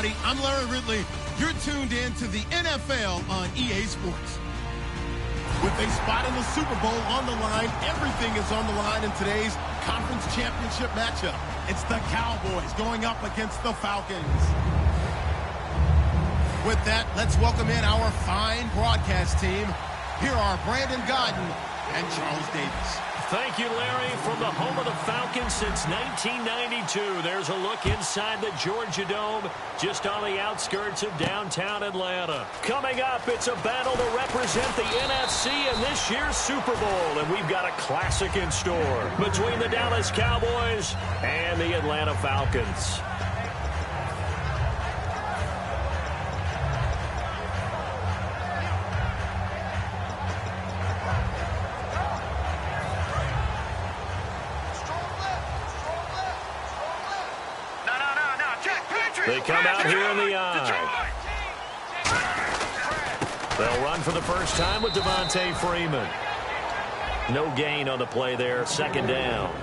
everybody. I'm Larry Ridley. You're tuned in to the NFL on EA Sports. With a spot in the Super Bowl on the line, everything is on the line in today's conference championship matchup. It's the Cowboys going up against the Falcons. With that, let's welcome in our fine broadcast team. Here are Brandon Godden and Charles Davis. Thank you, Larry. From the home of the Falcons since 1992, there's a look inside the Georgia Dome, just on the outskirts of downtown Atlanta. Coming up, it's a battle to represent the NFC in this year's Super Bowl, and we've got a classic in store between the Dallas Cowboys and the Atlanta Falcons. They come out here in the eye. They'll run for the first time with Devontae Freeman. No gain on the play there, second down.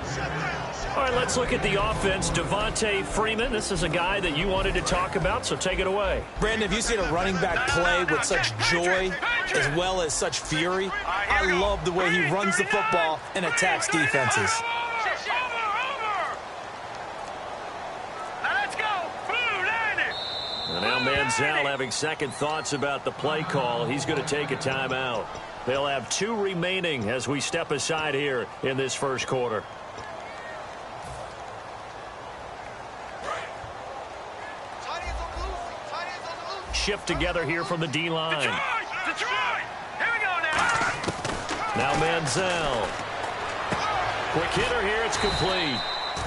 All right, let's look at the offense. Devontae Freeman, this is a guy that you wanted to talk about, so take it away. Brandon, have you seen a running back play with such joy as well as such fury? I love the way he runs the football and attacks defenses. Now Manziel having second thoughts about the play call. He's going to take a timeout. They'll have 2 remaining as we step aside here in this first quarter. Shift together here from the D-line. Now Manziel. Quick hitter here. It's complete.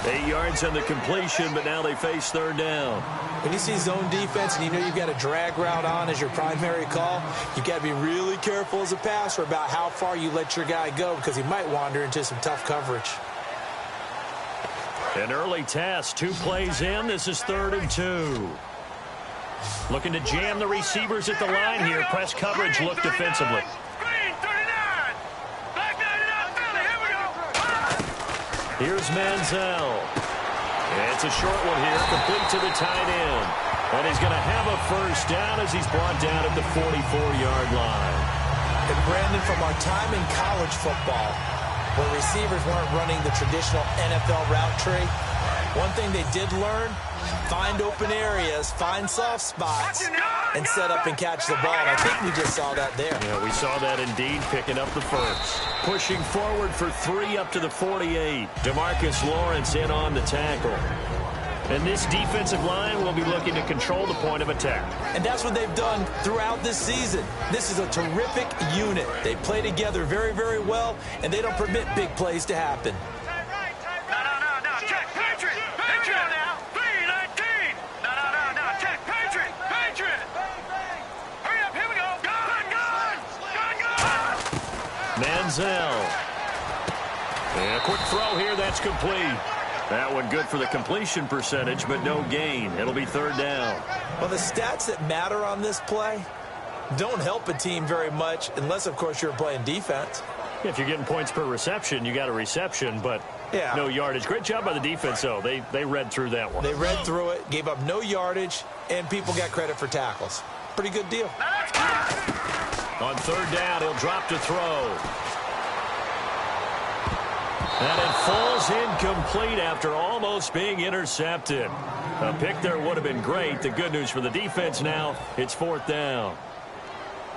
8 yards on the completion, but now they face third down. When you see zone defense and you know you've got a drag route on as your primary call, you've got to be really careful as a passer about how far you let your guy go because he might wander into some tough coverage. An early test, 2 plays in. This is 3rd and 2. Looking to jam the receivers at the line here. Press coverage look defensively. Here's Manziel. It's a short one here, complete to the tight end. And he's going to have a first down as he's brought down at the 44-yard line. And Brandon, from our time in college football, where receivers weren't running the traditional NFL route tree, one thing they did learn, find open areas, find soft spots, and set up and catch the ball. And I think we just saw that there. Yeah, we saw that indeed, picking up the first. Pushing forward for 3 up to the 48. DeMarcus Lawrence in on the tackle. And this defensive line will be looking to control the point of attack. And that's what they've done throughout this season. This is a terrific unit. They play together very, very well, and they don't permit big plays to happen. Manziel. And a quick throw here, that's complete. That one good for the completion percentage, but no gain. It'll be 3rd down. Well, the stats that matter on this play don't help a team very much unless, of course, you're playing defense. If you're getting points per reception, you got a reception, but no yardage. Great job by the defense, though. They read through that one. They read through it, gave up no yardage, and people got credit for tackles. Pretty good deal. On 3rd down, he'll drop to throw. And it falls incomplete after almost being intercepted. A pick there would have been great. The good news for the defense now, it's 4th down.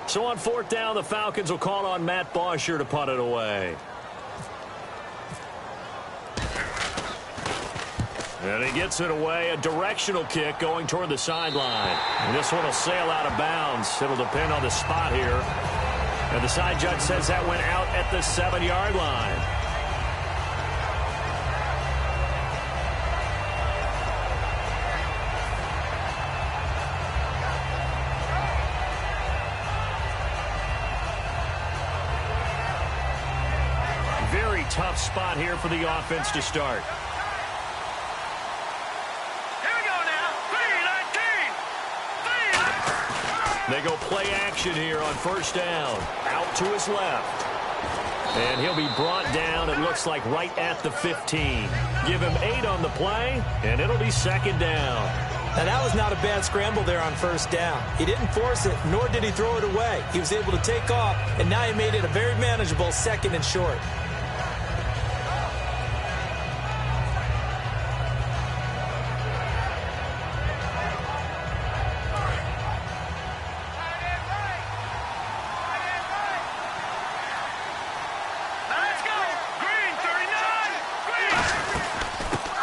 So on 4th down, the Falcons will call on Matt Bosher to punt it away. And he gets it away. A directional kick going toward the sideline. And this one will sail out of bounds. It'll depend on the spot here. And the side judge says that went out at the 7-yard line. Very tough spot here for the offense to start. They go play action here on 1st down. Out to his left. And he'll be brought down, it looks like, right at the 15. Give him 8 on the play, and it'll be 2nd down. Now, that was not a bad scramble there on first down. He didn't force it, nor did he throw it away. He was able to take off, and now he made it a very manageable 2nd and short.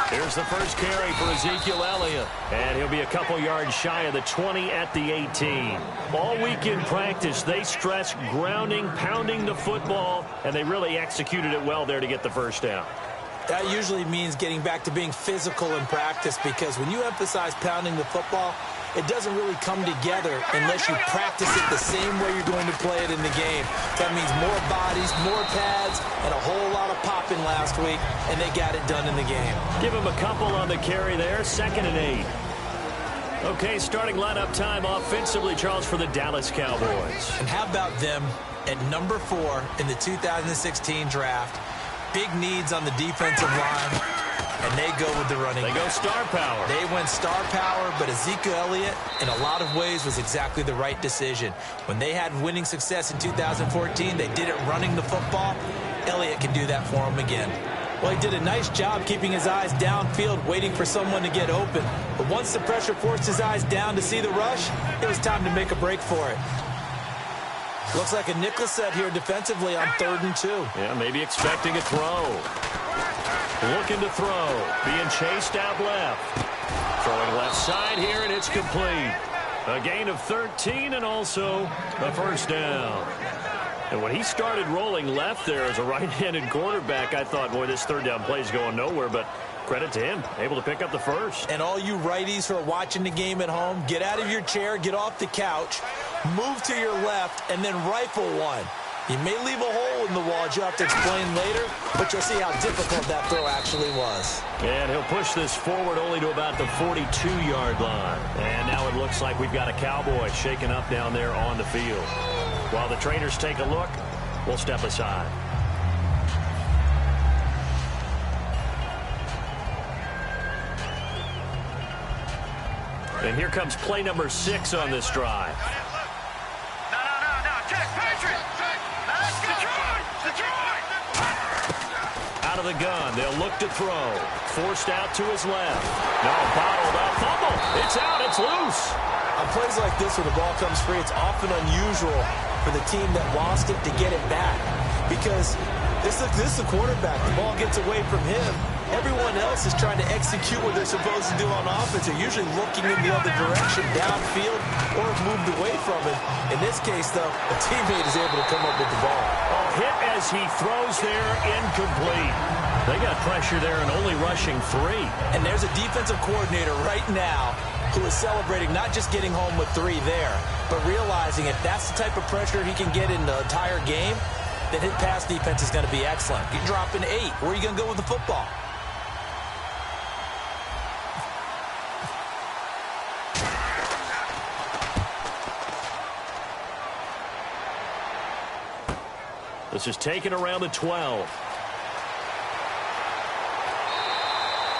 Here's the first carry for Ezekiel Elliott, and he'll be a couple yards shy of the 20 at the 18. All week in practice, they stress grounding, pounding the football, and they really executed it well there to get the first down. That usually means getting back to being physical in practice, because when you emphasize pounding the football, it doesn't really come together unless you practice it the same way you're going to play it in the game. That means more bodies, more pads, and a whole lot of popping last week, and they got it done in the game. Give him a couple on the carry there, 2nd and 8. Okay, starting lineup time offensively, Charles, for the Dallas Cowboys. And how about them at number 4 in the 2016 draft? Big needs on the defensive line. And they go with the running back. They go star power. They went star power, but Ezekiel Elliott, in a lot of ways, was exactly the right decision. When they had winning success in 2014, they did it running the football. Elliott can do that for them again. Well, he did a nice job keeping his eyes downfield, waiting for someone to get open. But once the pressure forced his eyes down to see the rush, it was time to make a break for it. Looks like a nickel set here defensively on 3rd and 2. Yeah, maybe expecting a throw. Looking to throw. Being chased out left. Throwing left side here, and it's complete. A gain of 13 and also a first down. And when he started rolling left there as a right-handed quarterback, I thought, boy, this 3rd down play is going nowhere, but credit to him, able to pick up the first. And all you righties who are watching the game at home, get out of your chair, get off the couch, move to your left, and then rifle one. He may leave a hole in the wall, as you'll have to explain later, but you'll see how difficult that throw actually was. And he'll push this forward only to about the 42-yard line. And now it looks like we've got a Cowboy shaking up down there on the field. While the trainers take a look, we'll step aside. And here comes play number 6 on this drive. Out of the gun, they'll look to throw. Forced out to his left. No, bottled up, fumble. It's out, it's loose. On plays like this where the ball comes free, it's often unusual for the team that lost it to get it back. Because this is the quarterback. The ball gets away from him. Everyone else is trying to execute what they're supposed to do on offense. They're usually looking in the other direction, downfield, or have moved away from it. In this case, though, a teammate is able to come up with the ball. Hit as he throws there, incomplete. They got pressure there and only rushing 3. And there's a defensive coordinator right now who is celebrating not just getting home with 3 there, but realizing if that's the type of pressure he can get in the entire game, then his pass defense is going to be excellent. You're dropping 8. Where are you going to go with the football? This is taken around the 12.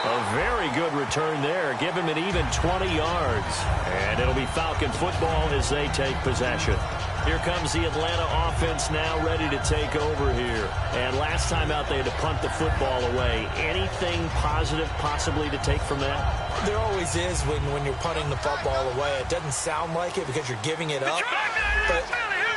A very good return there. Give him an even 20 yards. And it'll be Falcon football as they take possession. Here comes the Atlanta offense now ready to take over here. And last time out they had to punt the football away. Anything positive possibly to take from that? There always is when you're punting the football away. It doesn't sound like it because you're giving it up. But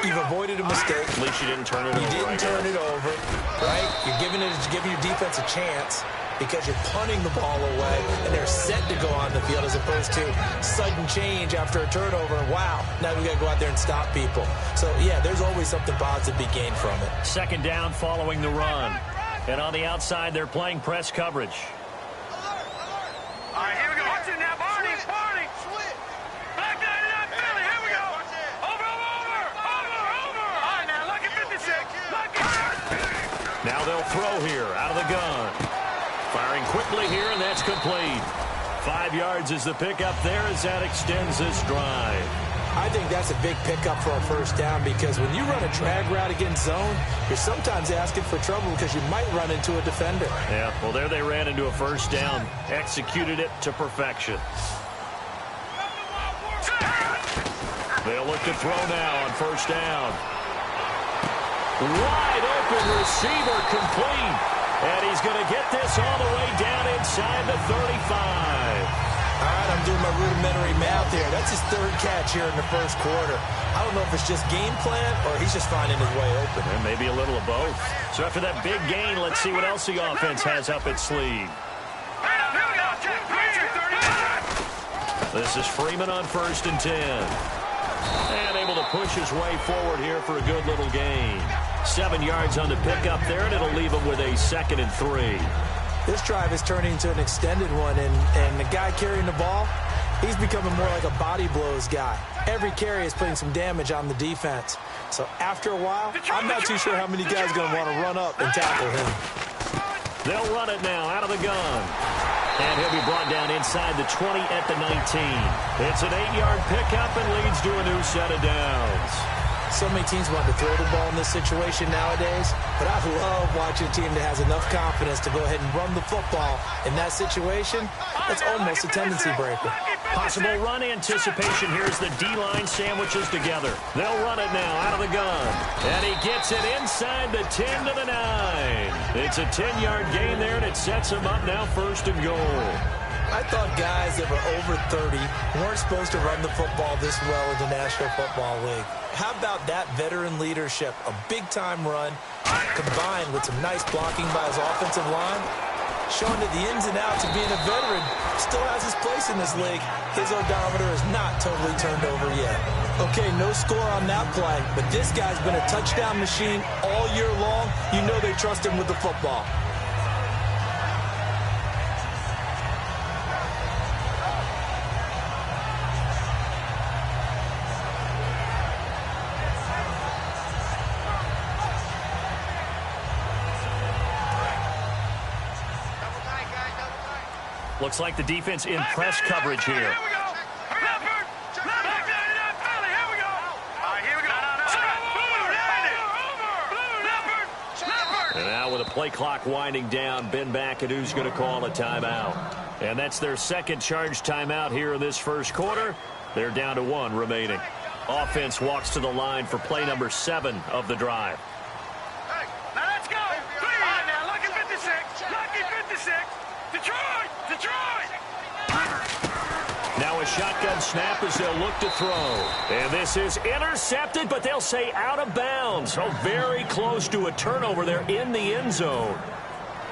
you've avoided a mistake. At least you didn't turn it over. You didn't turn it over, right? You're giving your defense a chance because you're punting the ball away, and they're set to go on the field as opposed to sudden change after a turnover. Wow, now we got to go out there and stop people. So, yeah, there's always something positive to be gained from it. 2nd down following the run. And on the outside, they're playing press coverage. All right, here we go. Watch it now, Barney. Back down, Philly. Here we go. Over. All right, now, look at 56. Now they'll throw here out of the gun. Firing quickly here, and that's complete. 5 yards is the pickup there as that extends this drive. I think that's a big pickup for a first down because when you run a drag route against zone, you're sometimes asking for trouble because you might run into a defender. Yeah, well, there they ran into a first down. Executed it to perfection. They'll look to throw now on first down. Wide open receiver complete. And he's going to get this all the way down inside the 35. All right, I'm doing my rudimentary math here. That's his third catch here in the first quarter. I don't know if it's just game plan or he's just finding his way open. And maybe a little of both. So after that big gain, let's see what else the offense has up its sleeve. This is Freeman on 1st and 10. And able to push his way forward here for a good little gain. 7 yards on the pickup there, and it'll leave him with a 2nd and 3. This drive is turning into an extended one, and the guy carrying the ball, he's becoming more like a body blows guy. Every carry is putting some damage on the defense. So after a while, I'm not too sure how many guys are going to want to run up and tackle him. They'll run it now out of the gun. And he'll be brought down inside the 20 at the 19. It's an 8-yard pickup and leads to a new set of downs. So many teams want to throw the ball in this situation nowadays, but I love watching a team that has enough confidence to go ahead and run the football. In that situation, that's almost a tendency breaker. Possible run anticipation here as the D-line sandwiches together. They'll run it now out of the gun. And he gets it inside the 10 to the 9. It's a 10-yard gain there, and it sets him up now 1st and goal. I thought guys that were over 30 weren't supposed to run the football this well in the National Football League. How about that veteran leadership? A big-time run combined with some nice blocking by his offensive line, showing that the ins and outs of being a veteran still has his place in this league. His odometer is not totally turned over yet. Okay, no score on that play, but this guy's been a touchdown machine all year long. You know they trust him with the football. Looks like the defense in press coverage here. And now with the play clock winding down, Ben McAdoo's going to call a timeout. And that's their second charge timeout here in this first quarter. They're down to 1 remaining. Offense walks to the line for play number 7 of the drive. Hey, now let's go. All right, now, lucky 56. Lucky 56. Detroit! Detroit! Now a shotgun snap as they'll look to throw. And this is intercepted, but they'll say out of bounds. So very close to a turnover there in the end zone.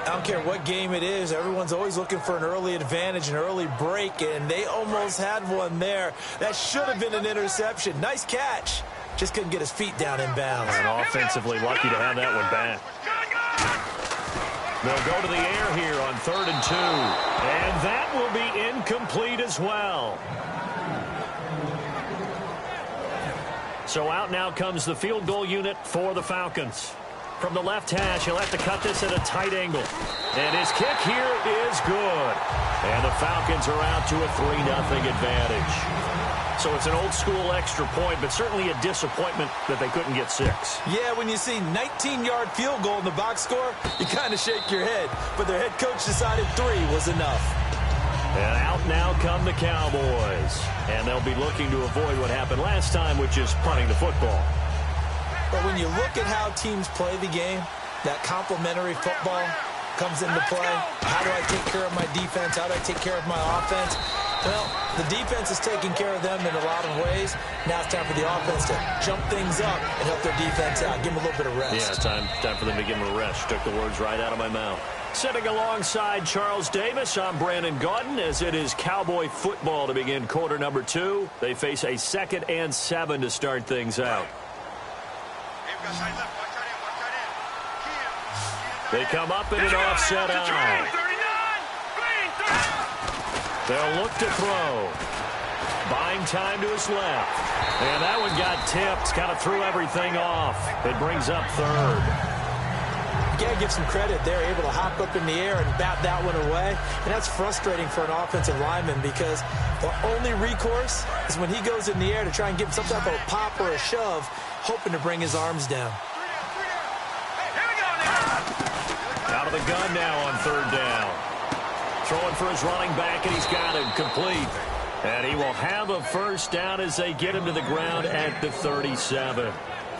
I don't care what game it is. Everyone's always looking for an early advantage, an early break, and they almost had one there. That should have been an interception. Nice catch. Just couldn't get his feet down in bounds. And offensively lucky to have that one back. They'll go to the air here on 3rd and 2. And that will be incomplete as well. So out now comes the field goal unit for the Falcons. From the left hash, he'll have to cut this at a tight angle. And his kick here is good. And the Falcons are out to a 3-0 advantage. So it's an old-school extra point, but certainly a disappointment that they couldn't get 6. Yeah, when you see 19-yard field goal in the box score, you kind of shake your head. But their head coach decided 3 was enough. And out now come the Cowboys. And they'll be looking to avoid what happened last time, which is punting the football. But when you look at how teams play the game, that complementary football comes into play. How do I take care of my defense? How do I take care of my offense? Well, the defense is taking care of them in a lot of ways. Now it's time for the offense to jump things up and help their defense out. Give them a little bit of rest. Yeah, time for them to give them a rest. Took the words right out of my mouth. Sitting alongside Charles Davis, I'm Brandon Gaudin, as it is Cowboy football to begin quarter number 2. They face a 2nd and 7 to start things out. They come up in an offset eye. They'll look to throw. Buying time to his left. And that one got tipped. Kind of threw everything off. It brings up 3rd. You got to give some credit. They're able to hop up in the air and bat that one away. And that's frustrating for an offensive lineman because the only recourse is when he goes in the air to try and get some type of a pop or a shove, hoping to bring his arms down. Out of the gun now on 3rd down. Throwing for his running back, and he's got him complete. And he will have a first down as they get him to the ground at the 37.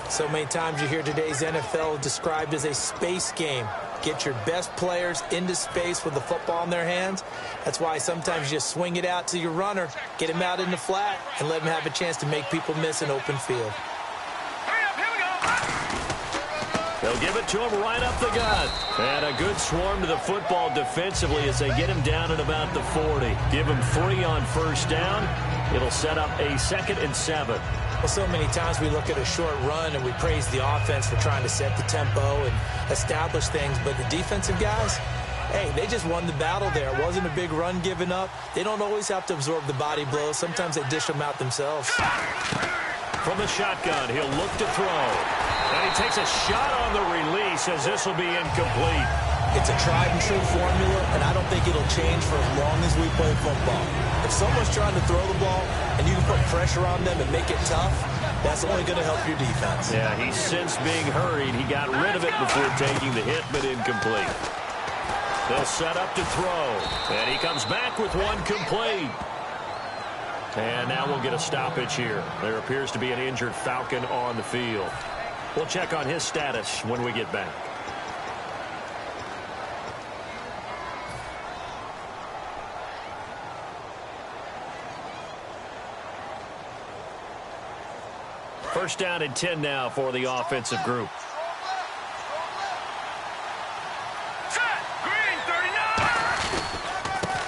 So many times you hear today's NFL described as a space game. Get your best players into space with the football in their hands. That's why sometimes you just swing it out to your runner, get him out in the flat, and let him have a chance to make people miss an open field. They'll give it to him right up the gut. And a good swarm to the football defensively as they get him down at about the 40. Give him 3 on first down. It'll set up a 2nd and 7. Well, so many times we look at a short run and we praise the offense for trying to set the tempo and establish things. But the defensive guys, hey, they just won the battle there. It wasn't a big run given up. They don't always have to absorb the body blows. Sometimes they dish them out themselves. From the shotgun, he'll look to throw. And he takes a shot on the release as this will be incomplete. It's a tried-and-true formula, and I don't think it'll change for as long as we play football. If someone's trying to throw the ball and you can put pressure on them and make it tough, that's only going to help your defense. Yeah, he's since being hurried. He got rid of it before taking the hit, but incomplete. They'll set up to throw, and he comes back with one complete. And now we'll get a stoppage here. There appears to be an injured Falcon on the field. We'll check on his status when we get back. First down and 10 now for the offensive group.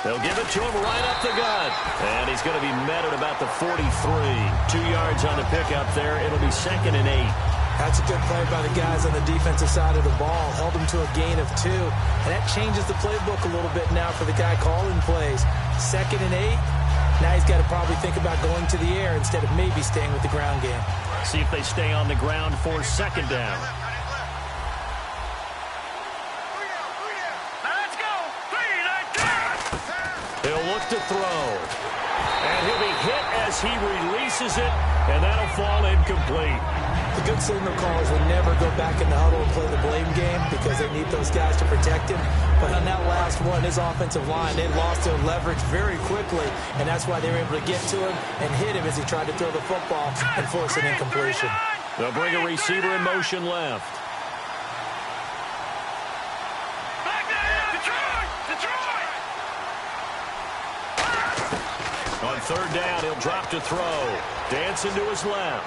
They'll give it to him right up the gut. And he's going to be met at about the 43. 2 yards on the pickup there. It'll be 2nd and 8. That's a good play by the guys on the defensive side of the ball. Held him to a gain of 2. And that changes the playbook a little bit now for the guy calling plays. 2nd and 8. Now he's got to probably think about going to the air instead of maybe staying with the ground game. See if they stay on the ground for 2nd down. Let's go. 3-19. He'll look to throw. And he'll be hit as he releases it. And that'll fall incomplete. The good signal callers will never go back in the huddle and play the blame game because they need those guys to protect him. But on that last one, his offensive line, they lost their leverage very quickly, and that's why they were able to get to him and hit him as he tried to throw the football and force an incompletion. They'll bring a receiver in motion left. Detroit! On 3rd down, he'll drop to throw. Dancing to his left.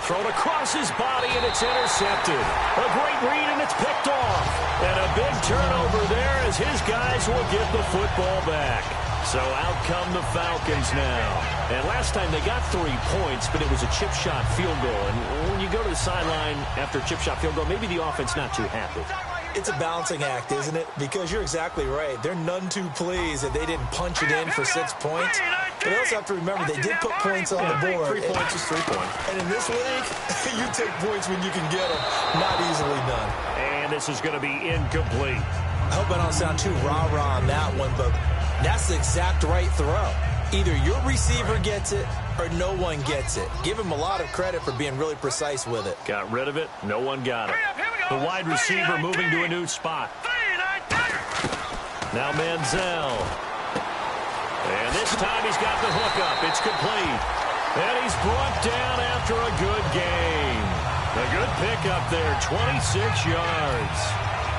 Thrown across his body, and it's intercepted. A great read, and it's picked off. And a big turnover there as his guys will get the football back. So out come the Falcons now. And last time they got 3 points, but it was a chip shot field goal. And when you go to the sideline after a chip shot field goal, maybe the offense not too happy. It's a balancing act, isn't it? Because you're exactly right. They're none too pleased that they didn't punch it in for 6 points. But they also have to remember they did put points on the board. 3 points is 3 points. And in this league, you take points when you can get them. Not easily done. And this is going to be incomplete. I hope I don't sound too rah-rah on that one, but that's the exact right throw. Either your receiver gets it or no one gets it. Give him a lot of credit for being really precise with it. Got rid of it. No one got it. The wide receiver moving to a new spot. Now Manziel. And this time he's got the hookup. It's complete. And he's brought down after a good game. A good pickup there, 26 yards.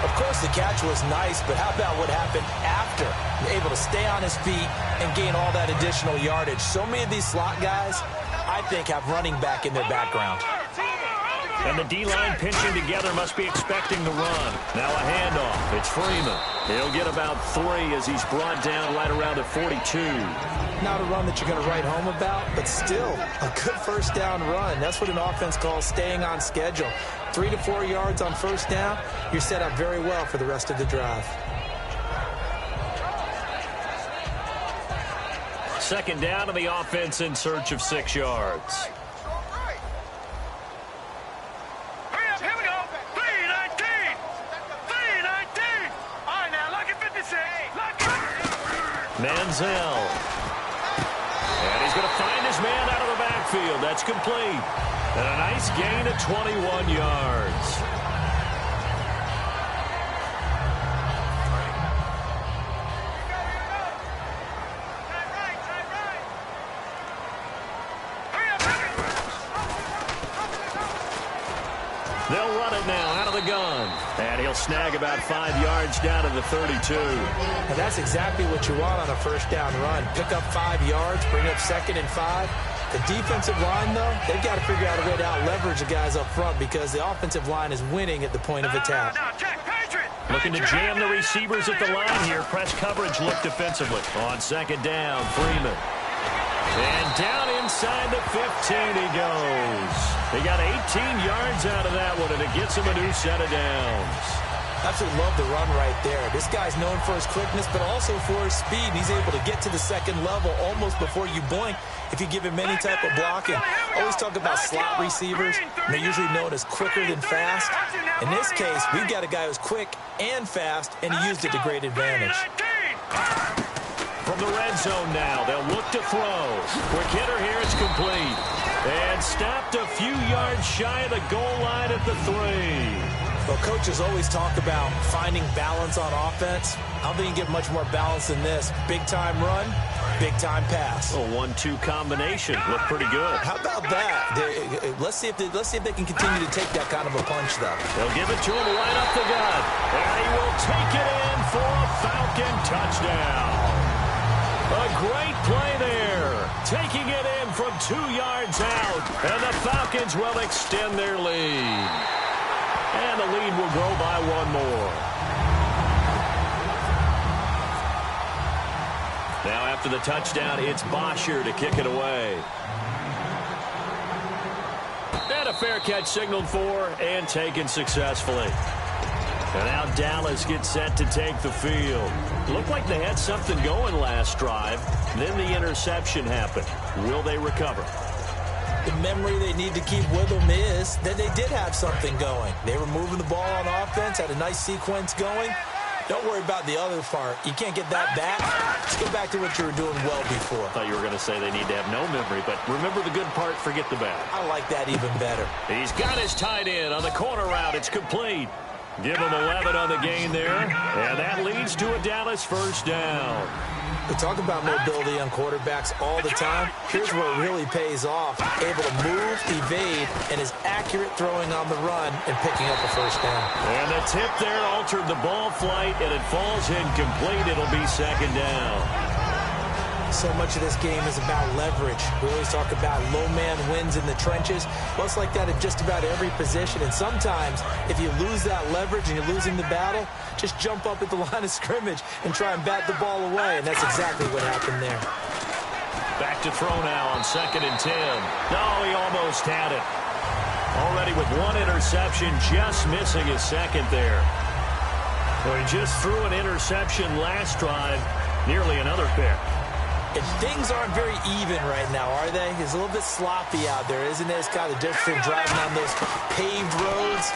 Of course, the catch was nice, but how about what happened after? Able to stay on his feet and gain all that additional yardage. So many of these slot guys, I think, have running back in their background. And the D-line pinching together must be expecting the run. Now a handoff. It's Freeman. He'll get about 3 as he's brought down right around the 42. Not a run that you're going to write home about, but still a good first down run. That's what an offense calls staying on schedule. 3 to 4 yards on first down, you're set up very well for the rest of the drive. 2nd down, and the offense in search of 6 yards. Manziel. And he's going to find his man out of the backfield. That's complete. And a nice gain of 21 yards. They'll run it now out of the gun. And he'll snag about 5 yards down to the 32. Now that's exactly what you want on a first down run. Pick up 5 yards, bring up 2nd and 5. The defensive line, though, they've got to figure out a way to out-leverage the guys up front because the offensive line is winning at the point of attack. Looking to jam the receivers at the line here. Press coverage look defensively. On 2nd down, Freeman. And down inside the 15 he goes. They got 18 yards out of that one, and it gets him a new set of downs. Absolutely love the run right there. This guy's known for his quickness, but also for his speed. He's able to get to the 2nd level almost before you blink if you give him any type of blocking. Always talk about slot receivers, and they're usually known as quicker than fast. In this case, we've got a guy who's quick and fast, and he used it to great advantage. From the red zone now, they'll look to throw. Quick hitter here, it's complete. And stopped a few yards shy of the goal line at the 3. Well, coaches always talk about finding balance on offense. I don't think you get much more balance than this. Big-time run, big-time pass. A 1-2 combination. Look pretty good. How about that? Let's see if they can continue to take that kind of a punch, though. They'll give it to him right up the gut. And he will take it in for a Falcon touchdown. A great play there. Taking it in from 2 yards out. And the Falcons will extend their lead. And the lead will grow by 1 more. Now after the touchdown, it's Bosher to kick it away. And a fair catch signaled for and taken successfully. And now Dallas gets set to take the field. Looked like they had something going last drive. Then the interception happened. Will they recover? The memory they need to keep with them is that they did have something going. They were moving the ball on offense, had a nice sequence going. Don't worry about the other part. You can't get that back. Let's get back to what you were doing well before. I thought you were going to say they need to have no memory, but remember the good part, forget the bad. I like that even better. He's got his tight end on the corner route. It's complete. Give him 11 on the gain there, and that leads to a Dallas first down. We talk about mobility on quarterbacks all the time. Here's where it really pays off. Able to move, evade, and is accurate throwing on the run and picking up a first down. And the tip there altered the ball flight, and it falls incomplete. It'll be 2nd down. So much of this game is about leverage. We always talk about low man wins in the trenches. Well, it's like that at just about every position. And sometimes, if you lose that leverage and you're losing the battle, just jump up at the line of scrimmage and try and bat the ball away. And that's exactly what happened there. Back to throw now on 2nd and 10. No, he almost had it. Already with 1 interception, just missing his 2nd there. Well, he just threw an interception last drive, nearly another pick. And things aren't very even right now, are they? It's a little bit sloppy out there, isn't it? It's kind of different from driving on those paved roads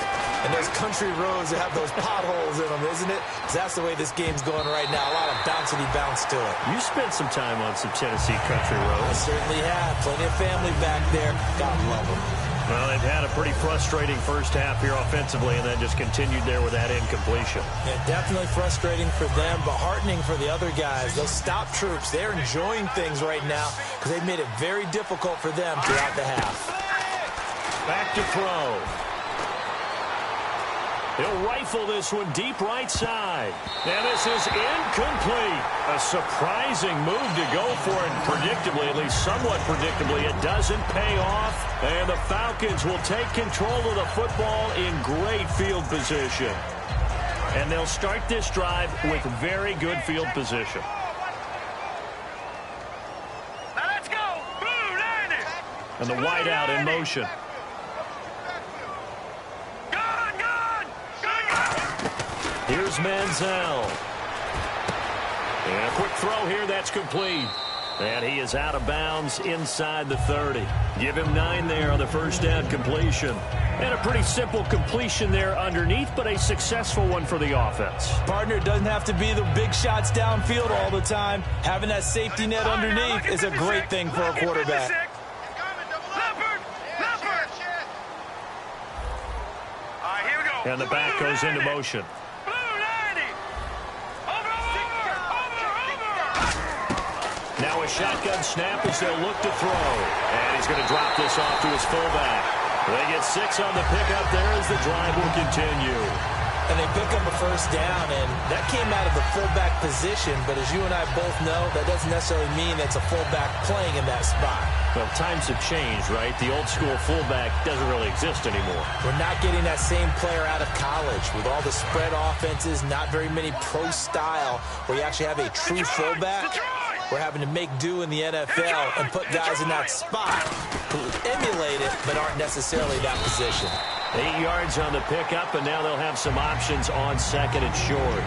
and those country roads that have those potholes in them, isn't it? Because that's the way this game's going right now. A lot of bouncy bounce to it. You spent some time on some Tennessee country roads. I certainly have. Plenty of family back there. God love them. Well, they've had a pretty frustrating first half here offensively, and then just continued there with that incompletion. Yeah, definitely frustrating for them, but heartening for the other guys. Those stop troops, they're enjoying things right now because they've made it very difficult for them throughout the half. Back to throw. He'll rifle this one deep right side. And this is incomplete. A surprising move to go for it. Predictably, at least somewhat predictably, it doesn't pay off. And the Falcons will take control of the football in great field position. And they'll start this drive with very good field position. Now let's go. Blue, landing. And the wideout in motion. Here's Manziel. And a quick throw here, that's complete. And he is out of bounds inside the 30. Give him 9 there on the first down completion. And a pretty simple completion there underneath, but a successful one for the offense. Partner, it doesn't have to be the big shots downfield all the time. Having that safety net underneath is a great thing for a quarterback. And the back goes into motion. Now a shotgun snap as they'll look to throw. And he's going to drop this off to his fullback. They get 6 on the pickup there as the drive will continue. And they pick up a first down, and that came out of the fullback position. But as you and I both know, that doesn't necessarily mean it's a fullback playing in that spot. Well, times have changed, right? The old school fullback doesn't really exist anymore. We're not getting that same player out of college with all the spread offenses, not very many pro style where you actually have a true fullback. We're having to make do in the NFL and put guys in that spot who emulate it but aren't necessarily that position. 8 yards on the pickup, and now they'll have some options on second and short.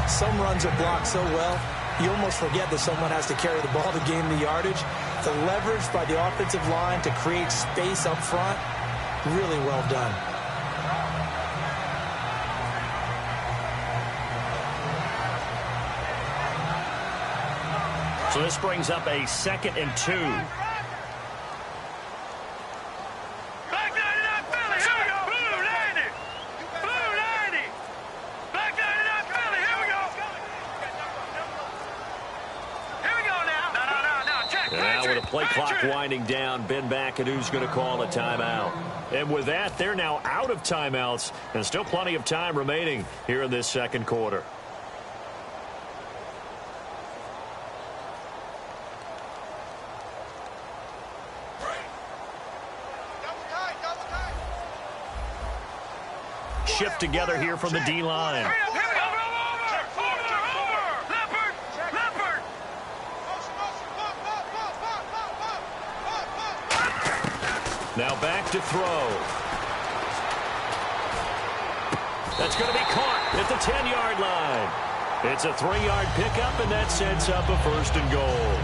Some runs are blocked so well, you almost forget that someone has to carry the ball to gain the yardage. The leverage by the offensive line to create space up front, really well done. So this brings up a 2nd and 2. Play clock winding down. Ben McAdoo's going to call a timeout. And with that, they're now out of timeouts and still plenty of time remaining here in this second quarter. Shift together here from the D-line. Now back to throw. That's going to be caught at the 10-yard line. It's a 3-yard pickup, and that sets up a 1st and goal.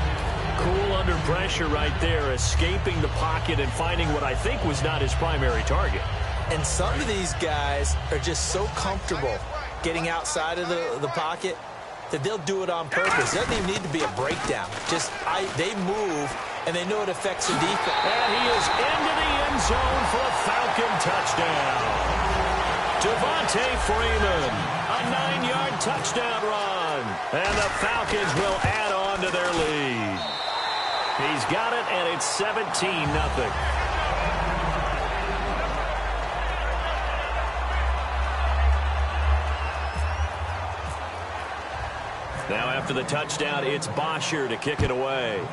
Cool under pressure right there, escaping the pocket and finding what I think was not his primary target. And some of these guys are just so comfortable getting outside of the pocket that they'll do it on purpose. It doesn't even need to be a breakdown. They move, and they know it affects the defense. And he is into the end zone for a Falcon touchdown. Devontae Freeman, a 9-yard touchdown run. And the Falcons will add on to their lead. He's got it, and it's 17-0. Now after the touchdown, it's Bosher to kick it away.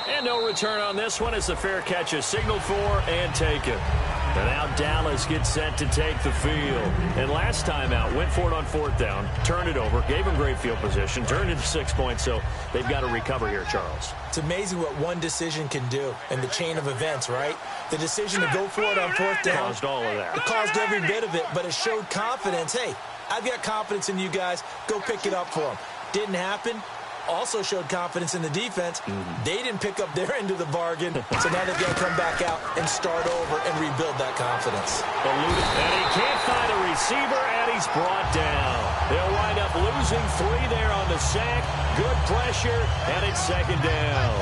And no return on this one as the fair catch is signaled for and taken. And now Dallas gets set to take the field. And last time out, went for it on 4th down, turned it over, gave him great field position, turned it to 6 points, so they've got to recover here, Charles. It's amazing what one decision can do in the chain of events, right? The decision to go for it on 4th down. Caused all of that. It caused every bit of it, but it showed confidence. Hey, I've got confidence in you guys. Go pick it up for them. Didn't happen. Also showed confidence in the defense. They didn't pick up their end of the bargain, so now they've got to come back out and start over and rebuild that confidence. And he can't find a receiver, and he's brought down. They'll wind up losing 3 there on the sack. Good pressure, and it's 2nd down.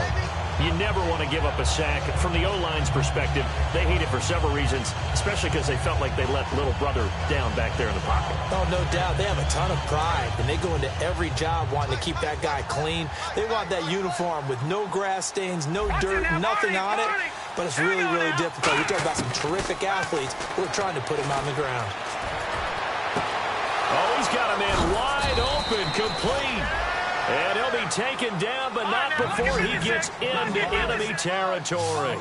You never want to give up a sack. From the O-line's perspective, they hate it for several reasons, especially because they felt like they let little brother down back there in the pocket. Oh, no doubt. They have a ton of pride, and they go into every job wanting to keep that guy clean. They want that uniform with no grass stains, no dirt, nothing on it. But it's really, really difficult. We're talking about some terrific athletes who are trying to put him on the ground. Oh, he's got a man wide open, complete. And he'll be taken down, but not before he gets into enemy territory.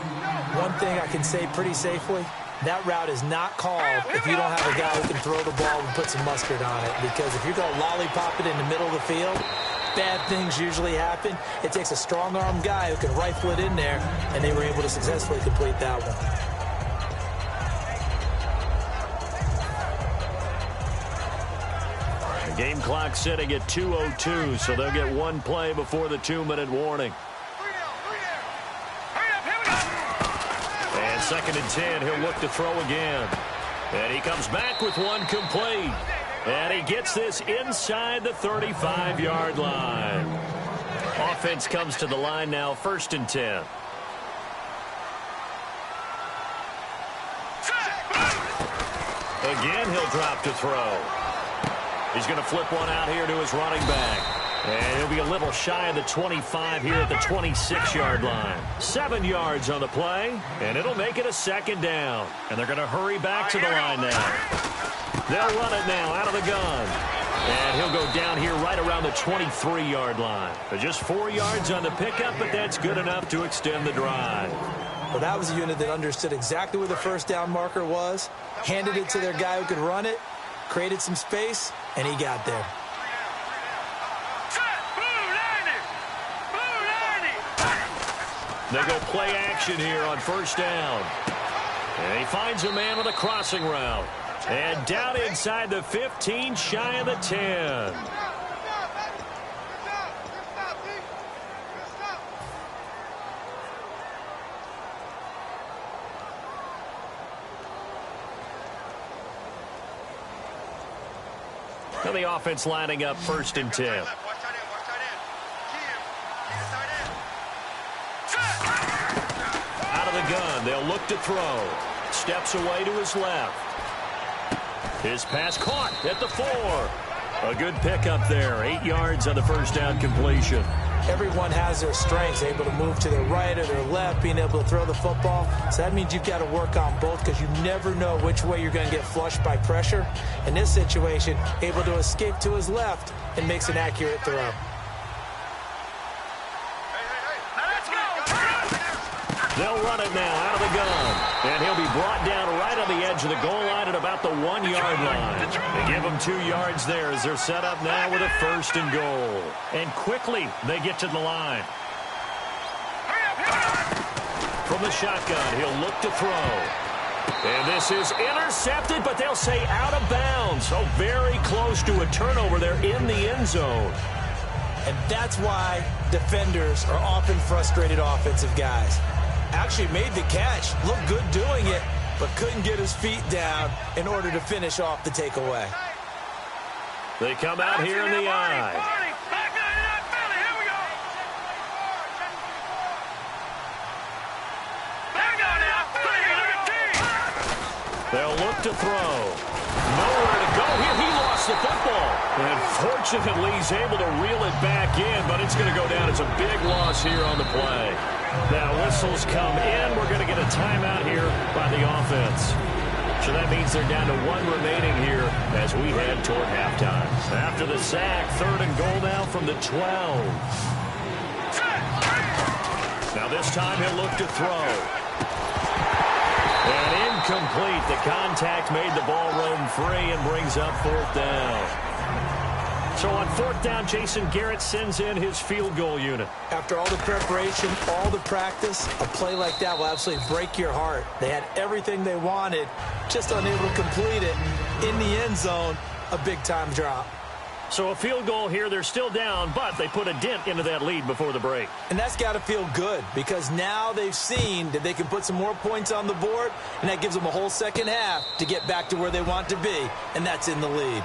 One thing I can say pretty safely, that route is not called if you don't have a guy who can throw the ball and put some mustard on it. Because if you're going to lollipop it in the middle of the field, bad things usually happen. It takes a strong-armed guy who can rifle it in there, and they were able to successfully complete that one. Game clock sitting at 2:02, so they'll get one play before the 2-minute warning. And 2nd and 10, he'll look to throw again. And he comes back with one complete. And he gets this inside the 35-yard line. Offense comes to the line now, 1st and 10. Again, he'll drop to throw. He's going to flip one out here to his running back. And he'll be a little shy of the 25 here at the 26-yard line. 7 yards on the play, and it'll make it a second down. And they're going to hurry back to the line now. They'll run it now out of the gun. And he'll go down here right around the 23-yard line. Just 4 yards on the pickup, but that's good enough to extend the drive. Well, that was a unit that understood exactly where the first down marker was, handed it to their guy who could run it, created some space, and he got there. They go play action here on first down. And he finds a man with a crossing route. And down inside the 15, shy of the 10. Now the offense lining up 1st and 10. Out of the gun, they'll look to throw. Steps away to his left. His pass caught at the 4. A good pickup there. 8 yards on the first down completion. Everyone has their strengths, able to move to their right or their left, being able to throw the football. So that means you've got to work on both because you never know which way you're going to get flushed by pressure. In this situation, able to escape to his left and makes an accurate throw. They'll run it now out of the gun. And he'll be brought down right on the edge of the goal line at about the 1-yard line. They give him 2 yards there as they're set up now with a 1st and goal. And quickly they get to the line. From the shotgun, he'll look to throw. And this is intercepted, but they'll say out of bounds. So very close to a turnover there in the end zone. And that's why defenders are often frustrated offensive guys. Actually made the catch, looked good doing it, but couldn't get his feet down in order to finish off the takeaway. They come out here in the eye. They'll look to throw. Nowhere to go here. He lost the football. And fortunately, he's able to reel it back in, but it's going to go down as a big loss here on the play. Now, whistles come in. We're going to get a timeout here by the offense. So that means they're down to 1 remaining here as we head toward halftime. After the sack, 3rd and goal now from the 12. Now this time he'll look to throw. And incomplete. The contact made the ball roam free and brings up 4th down. So on 4th down, Jason Garrett sends in his field goal unit. After all the preparation, all the practice, a play like that will absolutely break your heart. They had everything they wanted, just unable to complete it. In the end zone, a big-time drop. So a field goal here, they're still down, but they put a dent into that lead before the break. And that's got to feel good because now they've seen that they can put some more points on the board, and that gives them a whole second half to get back to where they want to be, and that's in the lead.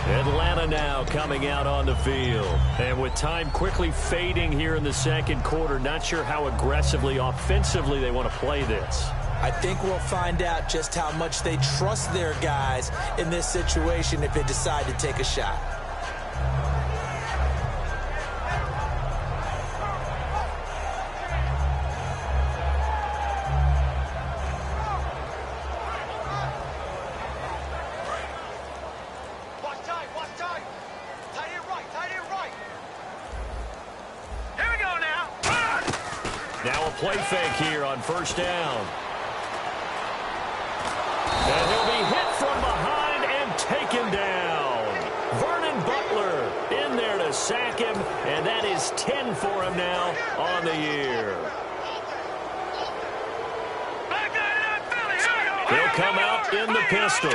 Atlanta now coming out on the field. And with time quickly fading here in the second quarter, not sure how aggressively, offensively they want to play this. I think we'll find out just how much they trust their guys in this situation if they decide to take a shot. Now a play fake here on 1st down. And he'll be hit from behind and taken down. Vernon Butler in there to sack him, and that is 10 for him now on the year. He'll come out in the pistol.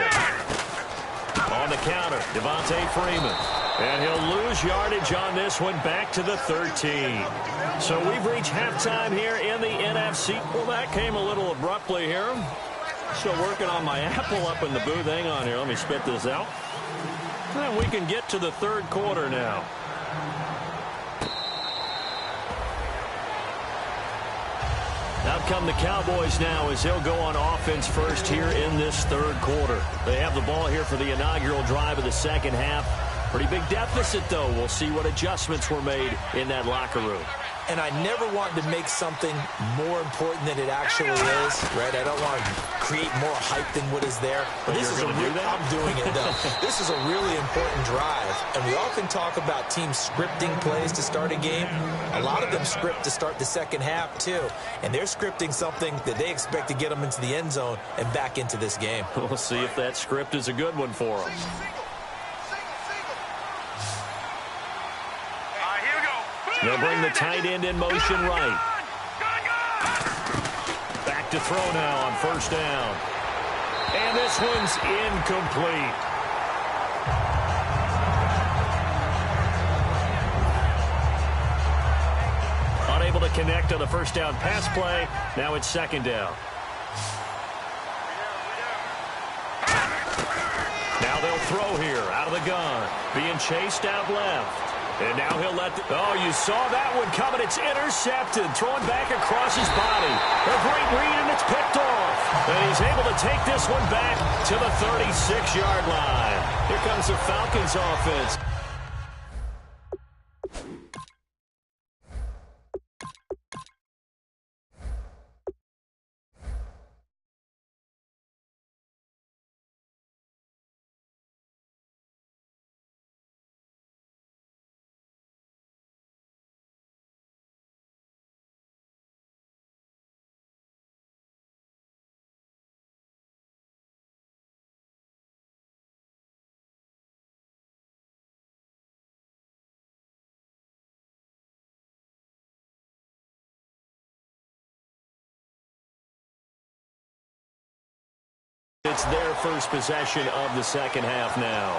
On the counter, Devontae Freeman. And he'll lose yardage on this one back to the 13. So we've reached halftime here in the NFC. Well, that came a little abruptly here. Still working on my apple up in the booth. Hang on here. Let me spit this out. And we can get to the 3rd quarter now. Out come the Cowboys now as they'll go on offense first here in this 3rd quarter. They have the ball here for the inaugural drive of the second half. Pretty big deficit, though. We'll see what adjustments were made in that locker room. And I never want to make something more important than it actually is, right? I don't want to create more hype than what is there. But this is I'm doing it, though. This is a really important drive. And we often talk about teams scripting plays to start a game. A lot of them script to start the second half, too. And they're scripting something that they expect to get them into the end zone and back into this game. We'll see if that script is a good one for them. They'll bring the tight end in motion right. Back to throw now on first down. And this one's incomplete. Unable to connect on the first down pass play. Now it's second down. Now they'll throw here out of the gun. Being chased out left. And now he'll let oh, you saw that one coming. It's intercepted. Throwing back across his body. A great read, and it's picked off. And he's able to take this one back to the 36-yard line. Here comes the Falcons offense. It's their first possession of the second half now.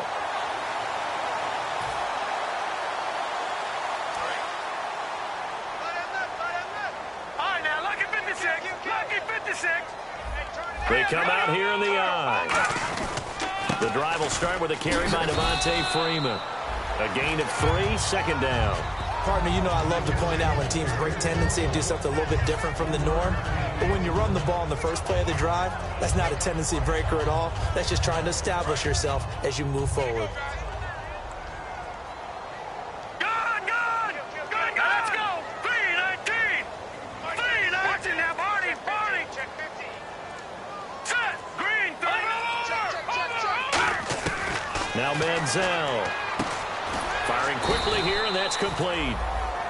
All right, now, lucky 56. Lucky 56. They come out here in the eye. The drive will start with a carry by Devontae Freeman. A gain of 3, second down. Partner, you know I love to point out when teams break tendency and do something a little bit different from the norm. But when you run the ball in the first play of the drive, that's not a tendency breaker at all. That's just trying to establish yourself as you move forward. Good. Now let's go. 3-19. 3-19. Watching now, Barney. Check 50. Set. Green. Over. Now Manziel. Firing quickly here, and that's complete.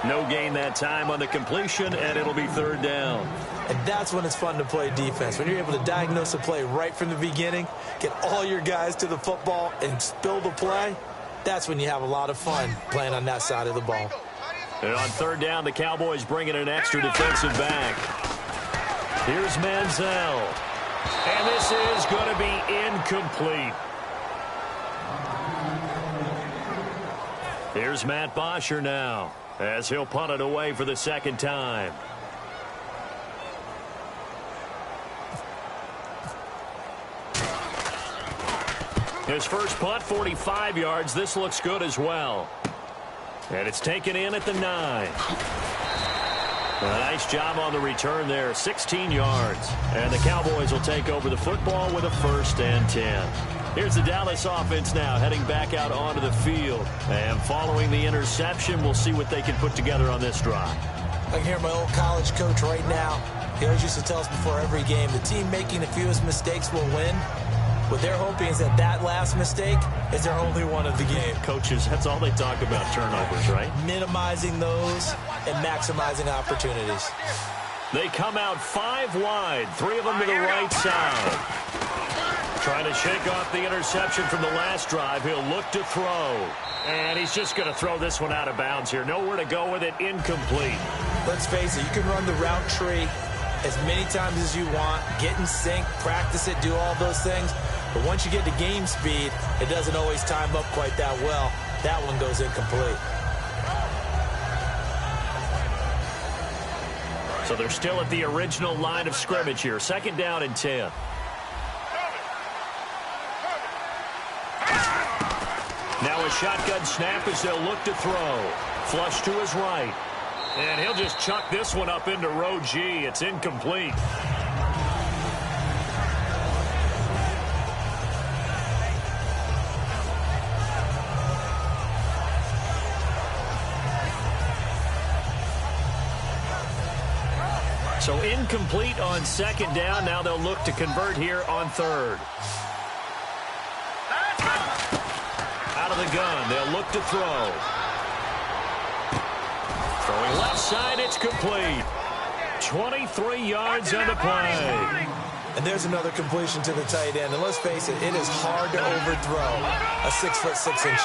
No gain that time on the completion, and it'll be third down. And that's when it's fun to play defense. When you're able to diagnose a play right from the beginning, get all your guys to the football, and spill the play, that's when you have a lot of fun playing on that side of the ball. And on third down, the Cowboys bring in an extra defensive back. Here's Manziel. And this is going to be incomplete. Here's Matt Bosher now, as he'll punt it away for the second time. His first punt, 45 yards. This looks good as well. And it's taken in at the 9. A nice job on the return there, 16 yards. And the Cowboys will take over the football with a 1st and 10. Here's the Dallas offense now heading back out onto the field. And following the interception, we'll see what they can put together on this drive. I can hear my old college coach right now. He always used to tell us before every game, the team making the fewest mistakes will win. What they're hoping is that last mistake is their only one of the game. Coaches, that's all they talk about, turnovers, right? Minimizing those and maximizing opportunities. They come out 5 wide, 3 of them to the right side. Trying to shake off the interception from the last drive. He'll look to throw. And he's just going to throw this one out of bounds here. Nowhere to go with it. Incomplete. Let's face it, you can run the route tree as many times as you want, get in sync, practice it, do all those things. But once you get to game speed, it doesn't always time up quite that well. That one goes incomplete. So they're still at the original line of scrimmage here. 2nd down and 10. Now a shotgun snap as they'll look to throw. Flush to his right. And he'll just chuck this one up into row G. It's incomplete. So incomplete on second down. Now they'll look to convert here on third. Out of the gun, they'll look to throw. Throwing left side, it's complete. 23 yards on the play. And there's another completion to the tight end. And let's face it, it is hard to overthrow a 6'6"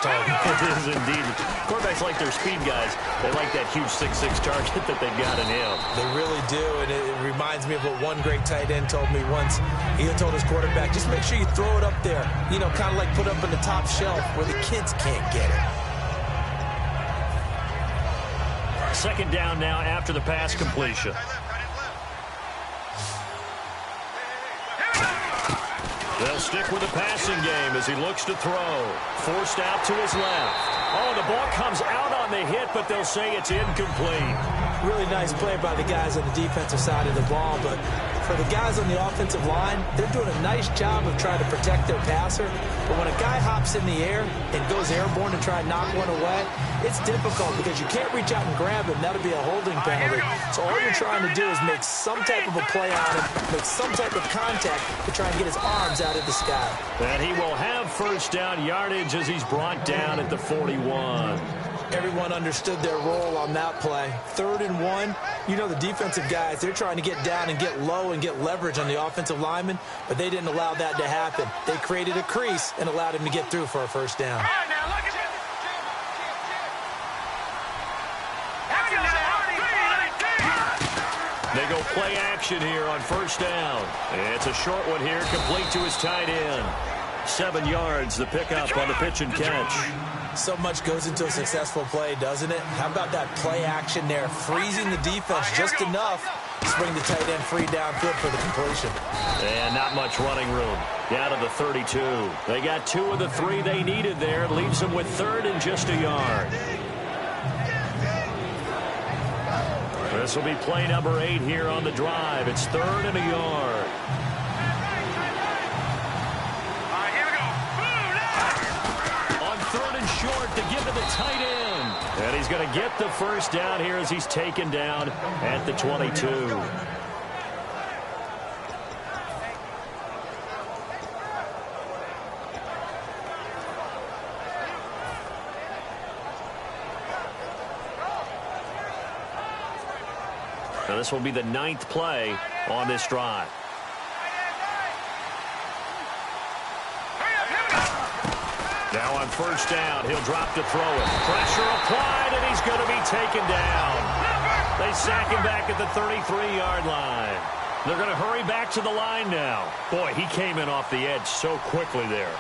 target. It is indeed. Quarterbacks like their speed guys. They like that huge 6'6" target that they've got in him. They really do, and it reminds me of what one great tight end told me once. He told his quarterback, just make sure you throw it up there. You know, kind of like put up in the top shelf where the kids can't get it. Second down now after the pass completion. They'll stick with the passing game as he looks to throw. Forced out to his left. Oh, the ball comes out on the hit, but they'll say it's incomplete. Really nice play by the guys on the defensive side of the ball, but for the guys on the offensive line, they're doing a nice job of trying to protect their passer. But when a guy hops in the air and goes airborne and try and knock one away, it's difficult because you can't reach out and grab him. That'll be a holding penalty. So all you're trying to do is make some type of a play on him, make some type of contact to try and get his arms out of the sky. And he will have first down yardage as he's brought down at the 41. Everyone understood their role on that play. 3rd and 1. You know the defensive guys, they're trying to get down and get low and get leverage on the offensive lineman, but they didn't allow that to happen. They created a crease and allowed him to get through for a first down. They go play action here on first down. It's a short one here, complete to his tight end. 7 yards, the pickup on the pitch and catch. So much goes into a successful play, doesn't it? How about that play action there, freezing the defense just enough to bring the tight end free downfield for the completion. And not much running room. Down to the 32. They got 2 of the 3 they needed there. Leaves them with 3rd and just a yard. This will be play number 8 here on the drive. It's 3rd and a yard. Short to give to the tight end. And he's going to get the first down here as he's taken down at the 22. So this will be the 9th play on this drive. Now on first down, he'll drop to throw it. Pressure applied, and he's going to be taken down. They sack him back at the 33-yard line. They're going to hurry back to the line now. Boy, he came in off the edge so quickly there.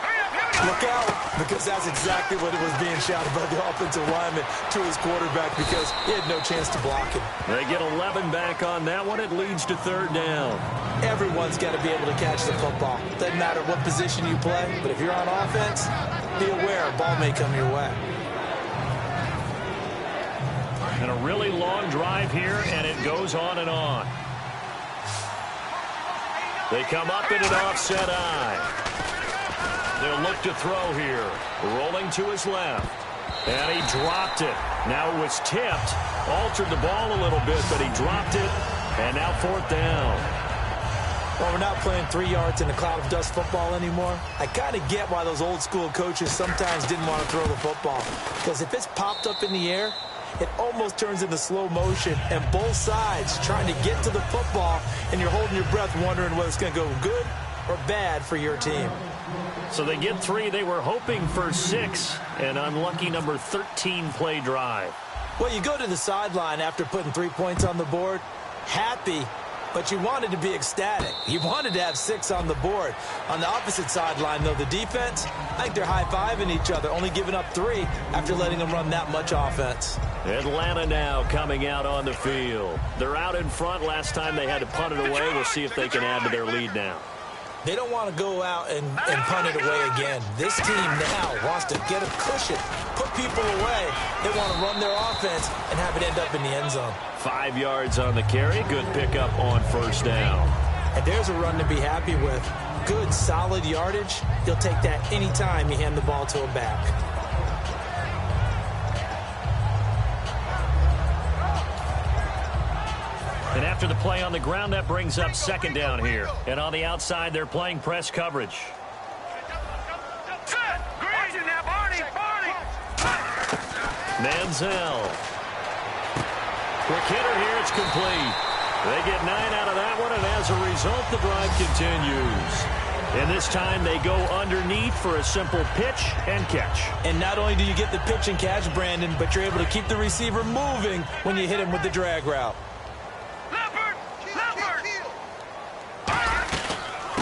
Look out, because that's exactly what it was being shouted by the offensive lineman to his quarterback because he had no chance to block him. They get 11 back on that one. It leads to 3rd down. Everyone's got to be able to catch the football. Doesn't matter what position you play, but if you're on offense, be aware a ball may come your way. And a really long drive here, and it goes on and on. They come up in an offset eye. They'll look to throw here. Rolling to his left. And he dropped it. Now it was tipped. Altered the ball a little bit, but he dropped it. And now 4th down. Well, we're not playing 3 yards in a cloud of dust football anymore. I kind of get why those old school coaches sometimes didn't want to throw the football. Because if it's popped up in the air, it almost turns into slow motion. And both sides trying to get to the football, and you're holding your breath wondering whether it's going to go good or bad for your team. So they get 3. They were hoping for 6. An unlucky number 13 play drive. Well, you go to the sideline after putting 3 points on the board, happy, but you wanted to be ecstatic. You wanted to have 6 on the board. On the opposite sideline, though, the defense, I think they're high-fiving each other, only giving up 3 after letting them run that much offense. Atlanta now coming out on the field. They're out in front. Last time they had to punt it away. We'll see if they can add to their lead now. They don't want to go out and punt it away again. This team now wants to get a cushion, put people away. They want to run their offense and have it end up in the end zone. 5 yards on the carry. Good pickup on first down. And there's a run to be happy with. Good, solid yardage. You'll take that any time you hand the ball to a back. And after the play on the ground, that brings up second down here. And on the outside, they're playing press coverage. Manziel. Quick hitter here, it's complete. They get 9 out of that one, and as a result, the drive continues. And this time they go underneath for a simple pitch and catch. And not only do you get the pitch and catch, Brandon, but you're able to keep the receiver moving when you hit him with the drag route.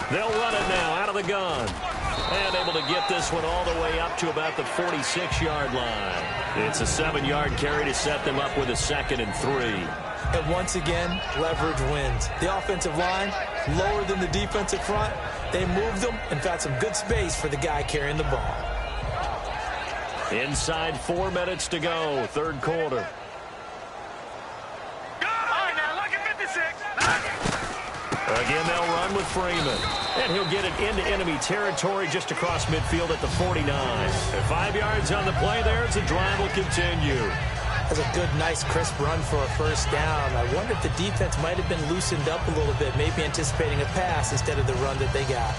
They'll run it now out of the gun. And able to get this one all the way up to about the 46-yard line. It's a 7-yard carry to set them up with a 2nd and 3. And once again, leverage wins. The offensive line, lower than the defensive front. They moved them and found some good space for the guy carrying the ball. Inside 4 minutes to go, third quarter. Again, they'll run with Freeman. And he'll get it into enemy territory just across midfield at the 49. And 5 yards on the play there as the drive will continue. That's a good, nice, crisp run for a first down. I wonder if the defense might have been loosened up a little bit, maybe anticipating a pass instead of the run that they got.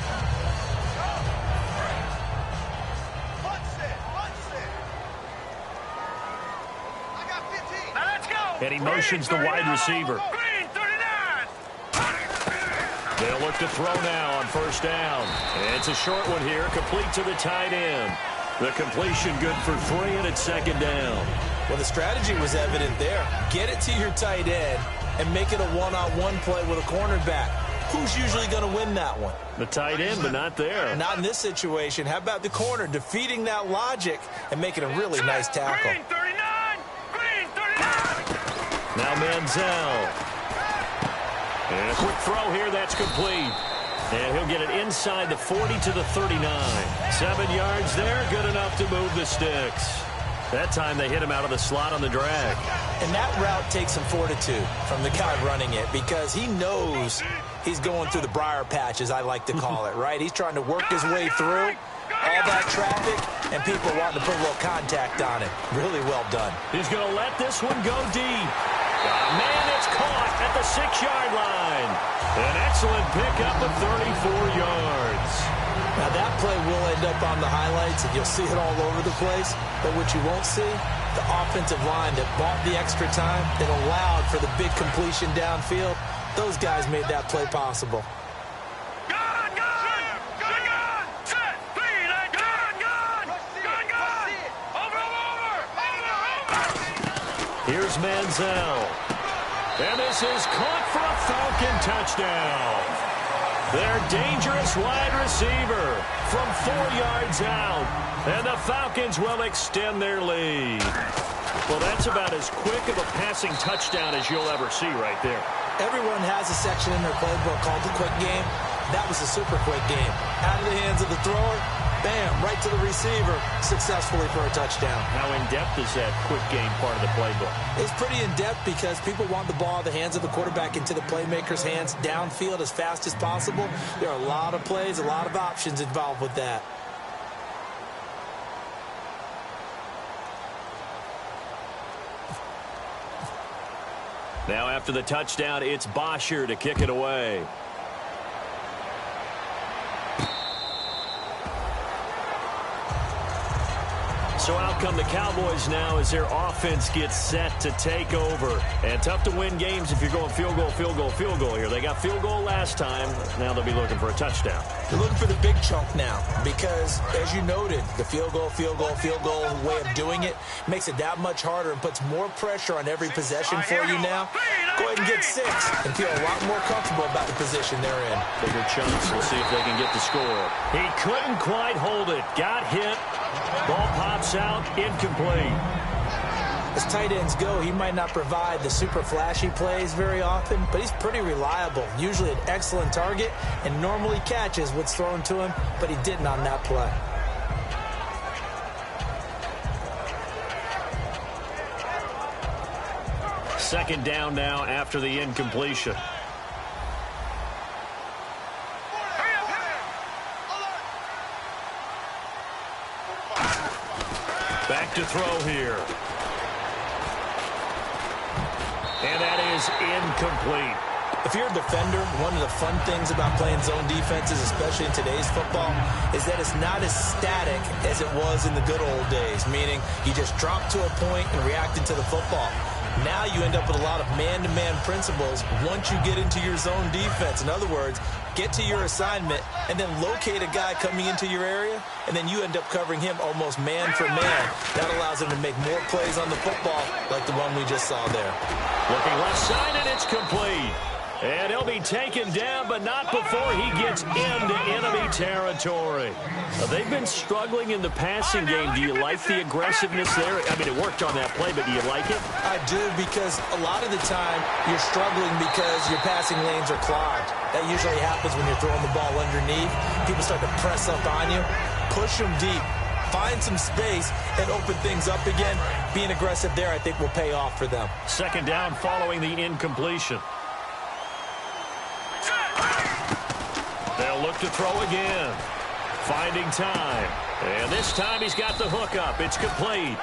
And he motions the wide receiver. They'll look to throw now on first down. And it's a short one here, complete to the tight end. The completion good for 3, and it's second down. Well, the strategy was evident there. Get it to your tight end and make it a one-on-one play with a cornerback. Who's usually going to win that one? The tight end, but not there. Not in this situation. How about the corner defeating that logic and making a really nice tackle? Green 39! Green 39! Now Manziel. And a quick throw here, that's complete. And he'll get it inside the 40 to the 39. 7 yards there, good enough to move the sticks. That time they hit him out of the slot on the drag. And that route takes some fortitude from the guy running it because he knows he's going through the briar patch, as I like to call it, right? He's trying to work his way through all that traffic and people wanting to put a little contact on it. Really well done. He's going to let this one go deep. Man, it's caught at the 6-yard line. An excellent pickup of 34 yards. Now, that play will end up on the highlights, and you'll see it all over the place. But what you won't see, the offensive line that bought the extra time, that allowed for the big completion downfield, those guys made that play possible. Here's Manziel. And this is caught for a Falcon touchdown. Their dangerous wide receiver from 4 yards out. And the Falcons will extend their lead. Well, that's about as quick of a passing touchdown as you'll ever see right there. Everyone has a section in their playbook called the quick game. That was a super quick game. Out of the hands of the thrower, bam, right to the receiver, successfully for a touchdown. How in-depth is that quick game part of the playbook? It's pretty in-depth because people want the ball out of the hands of the quarterback into the playmaker's hands downfield as fast as possible. There are a lot of plays, a lot of options involved with that. Now after the touchdown, it's Bosher to kick it away. So out come the Cowboys now as their offense gets set to take over. And tough to win games if you're going field goal, field goal, field goal here. They got field goal last time. Now they'll be looking for a touchdown. They're looking for the big chunk now because, as you noted, the field goal way of doing it makes it that much harder and puts more pressure on every possession for you now. Go ahead and get 6 and feel a lot more comfortable about the position they're in. Bigger chunks. We'll see if they can get the score. He couldn't quite hold it. Got hit. Ball pops out, incomplete. As tight ends go, he might not provide the super flashy plays very often, but he's pretty reliable. Usually an excellent target and normally catches what's thrown to him, but he didn't on that play. Second down now after the incompletion. Back to throw here. And that is incomplete. If you're a defender, one of the fun things about playing zone defenses, especially in today's football, is that it's not as static as it was in the good old days, meaning you just drop to a point and reacted to the football. Now you end up with a lot of man-to-man principles once you get into your zone defense. In other words, get to your assignment and then locate a guy coming into your area, and then you end up covering him almost man for man. That allows him to make more plays on the football like the one we just saw there. Looking left side, and it's complete. And he'll be taken down, but not before he gets into enemy territory. They've been struggling in the passing game. Do you like the aggressiveness there? I mean, it worked on that play, but do you like it? I do, because a lot of the time you're struggling because your passing lanes are clogged. That usually happens when you're throwing the ball underneath. People start to press up on you. Push them deep. Find some space and open things up again. Being aggressive there, I think, will pay off for them. Second down following the incompletion. They'll look to throw again. Finding time. And this time he's got the hook up. It's complete.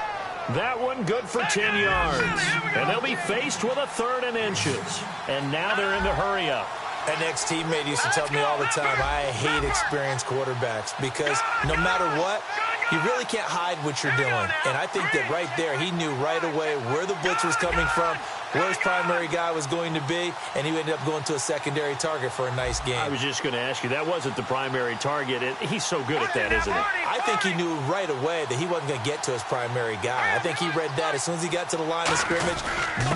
That one good for 10 yards. And they'll be faced with a 3rd and inches. And now they're in the hurry up. An ex-teammate used to tell me all the time, I hate experienced quarterbacks because no matter what, you really can't hide what you're doing. And I think that right there, he knew right away where the blitz was coming from, where his primary guy was going to be, and he ended up going to a secondary target for a nice game. I was just going to ask you, that wasn't the primary target. He's so good at that, isn't he? I think he knew right away that he wasn't going to get to his primary guy. I think he read that as soon as he got to the line of scrimmage,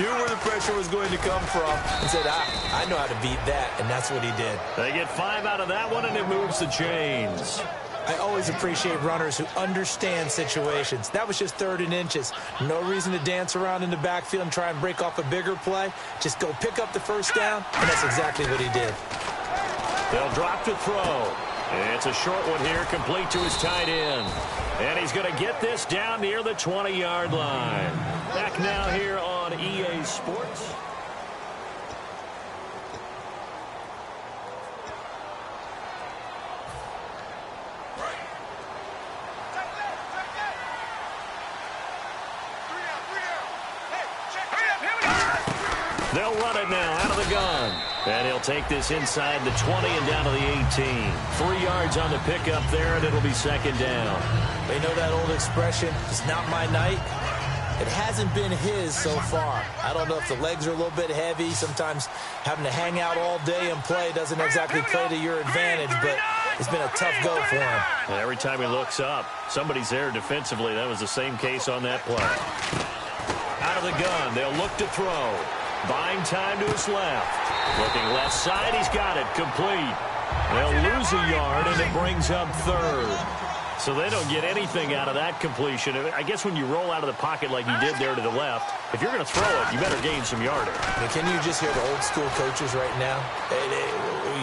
knew where the pressure was going to come from, and said, I know how to beat that, and that's what he did. They get 5 out of that one, and it moves the chains. I always appreciate runners who understand situations. That was just 3rd and inches. No reason to dance around in the backfield and try and break off a bigger play. Just go pick up the first down, and that's exactly what he did. They'll drop to throw. It's a short one here, complete to his tight end. And he's going to get this down near the 20-yard line. Back now here on EA Sports. They'll run it now out of the gun. And he'll take this inside the 20 and down to the 18. 3 yards on the pickup there, and it'll be 2nd down. They know that old expression, it's not my night. It hasn't been his so far. I don't know if the legs are a little bit heavy. Sometimes having to hang out all day and play doesn't exactly play to your advantage, but it's been a tough go for him. And every time he looks up, somebody's there defensively. That was the same case on that play. Out of the gun, they'll look to throw. Buying time to his left. Looking left side, he's got it. Complete. They'll lose a yard, and it brings up 3rd. So they don't get anything out of that completion. I guess when you roll out of the pocket like he did there to the left, if you're going to throw it, you better gain some yardage. Can you just hear the old school coaches right now?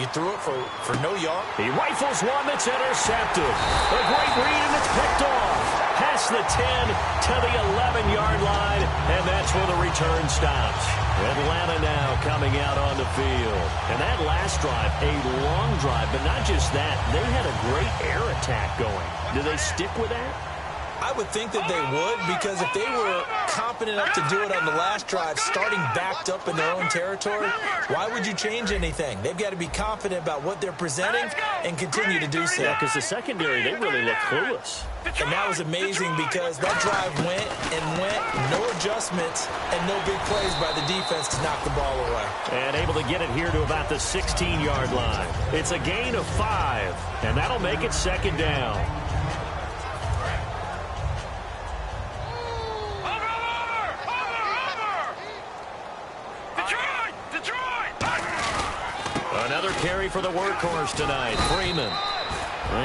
You threw it for no yard. He rifles one that's intercepted. A great read, and it's picked off. Past the 10 to the 11-yard line, and that's where the return stops. Atlanta now coming out on the field. And that last drive, a long drive, but not just that. They had a great air attack going. Do they stick with that? I would think that they would, because if they were competent enough to do it on the last drive, starting backed up in their own territory, why would you change anything? They've got to be confident about what they're presenting and continue to do so. Yeah, because the secondary, they really look clueless. And that was amazing because that drive went, no adjustments, and no big plays by the defense to knock the ball away. And able to get it here to about the 16-yard line. It's a gain of 5, and that'll make it 2nd down. Another carry for the workhorse tonight, Freeman.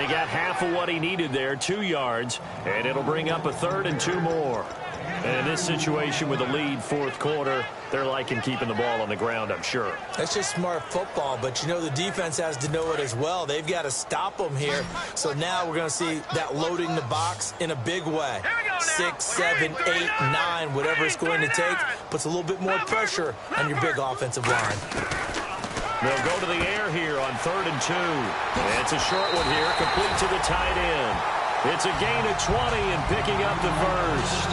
He got half of what he needed there, 2 yards, and it'll bring up a 3rd and 2 more. And in this situation with a lead 4th quarter, they're liking keeping the ball on the ground, I'm sure. That's just smart football, but you know the defense has to know it as well. They've got to stop them here. So now we're going to see that loading the box in a big way. 6, 7, 8, 9, whatever it's going to take, puts a little bit more pressure on your big offensive line. They'll go to the air here on 3rd and 2. It's a short one here, complete to the tight end. It's a gain of 20 and picking up the first.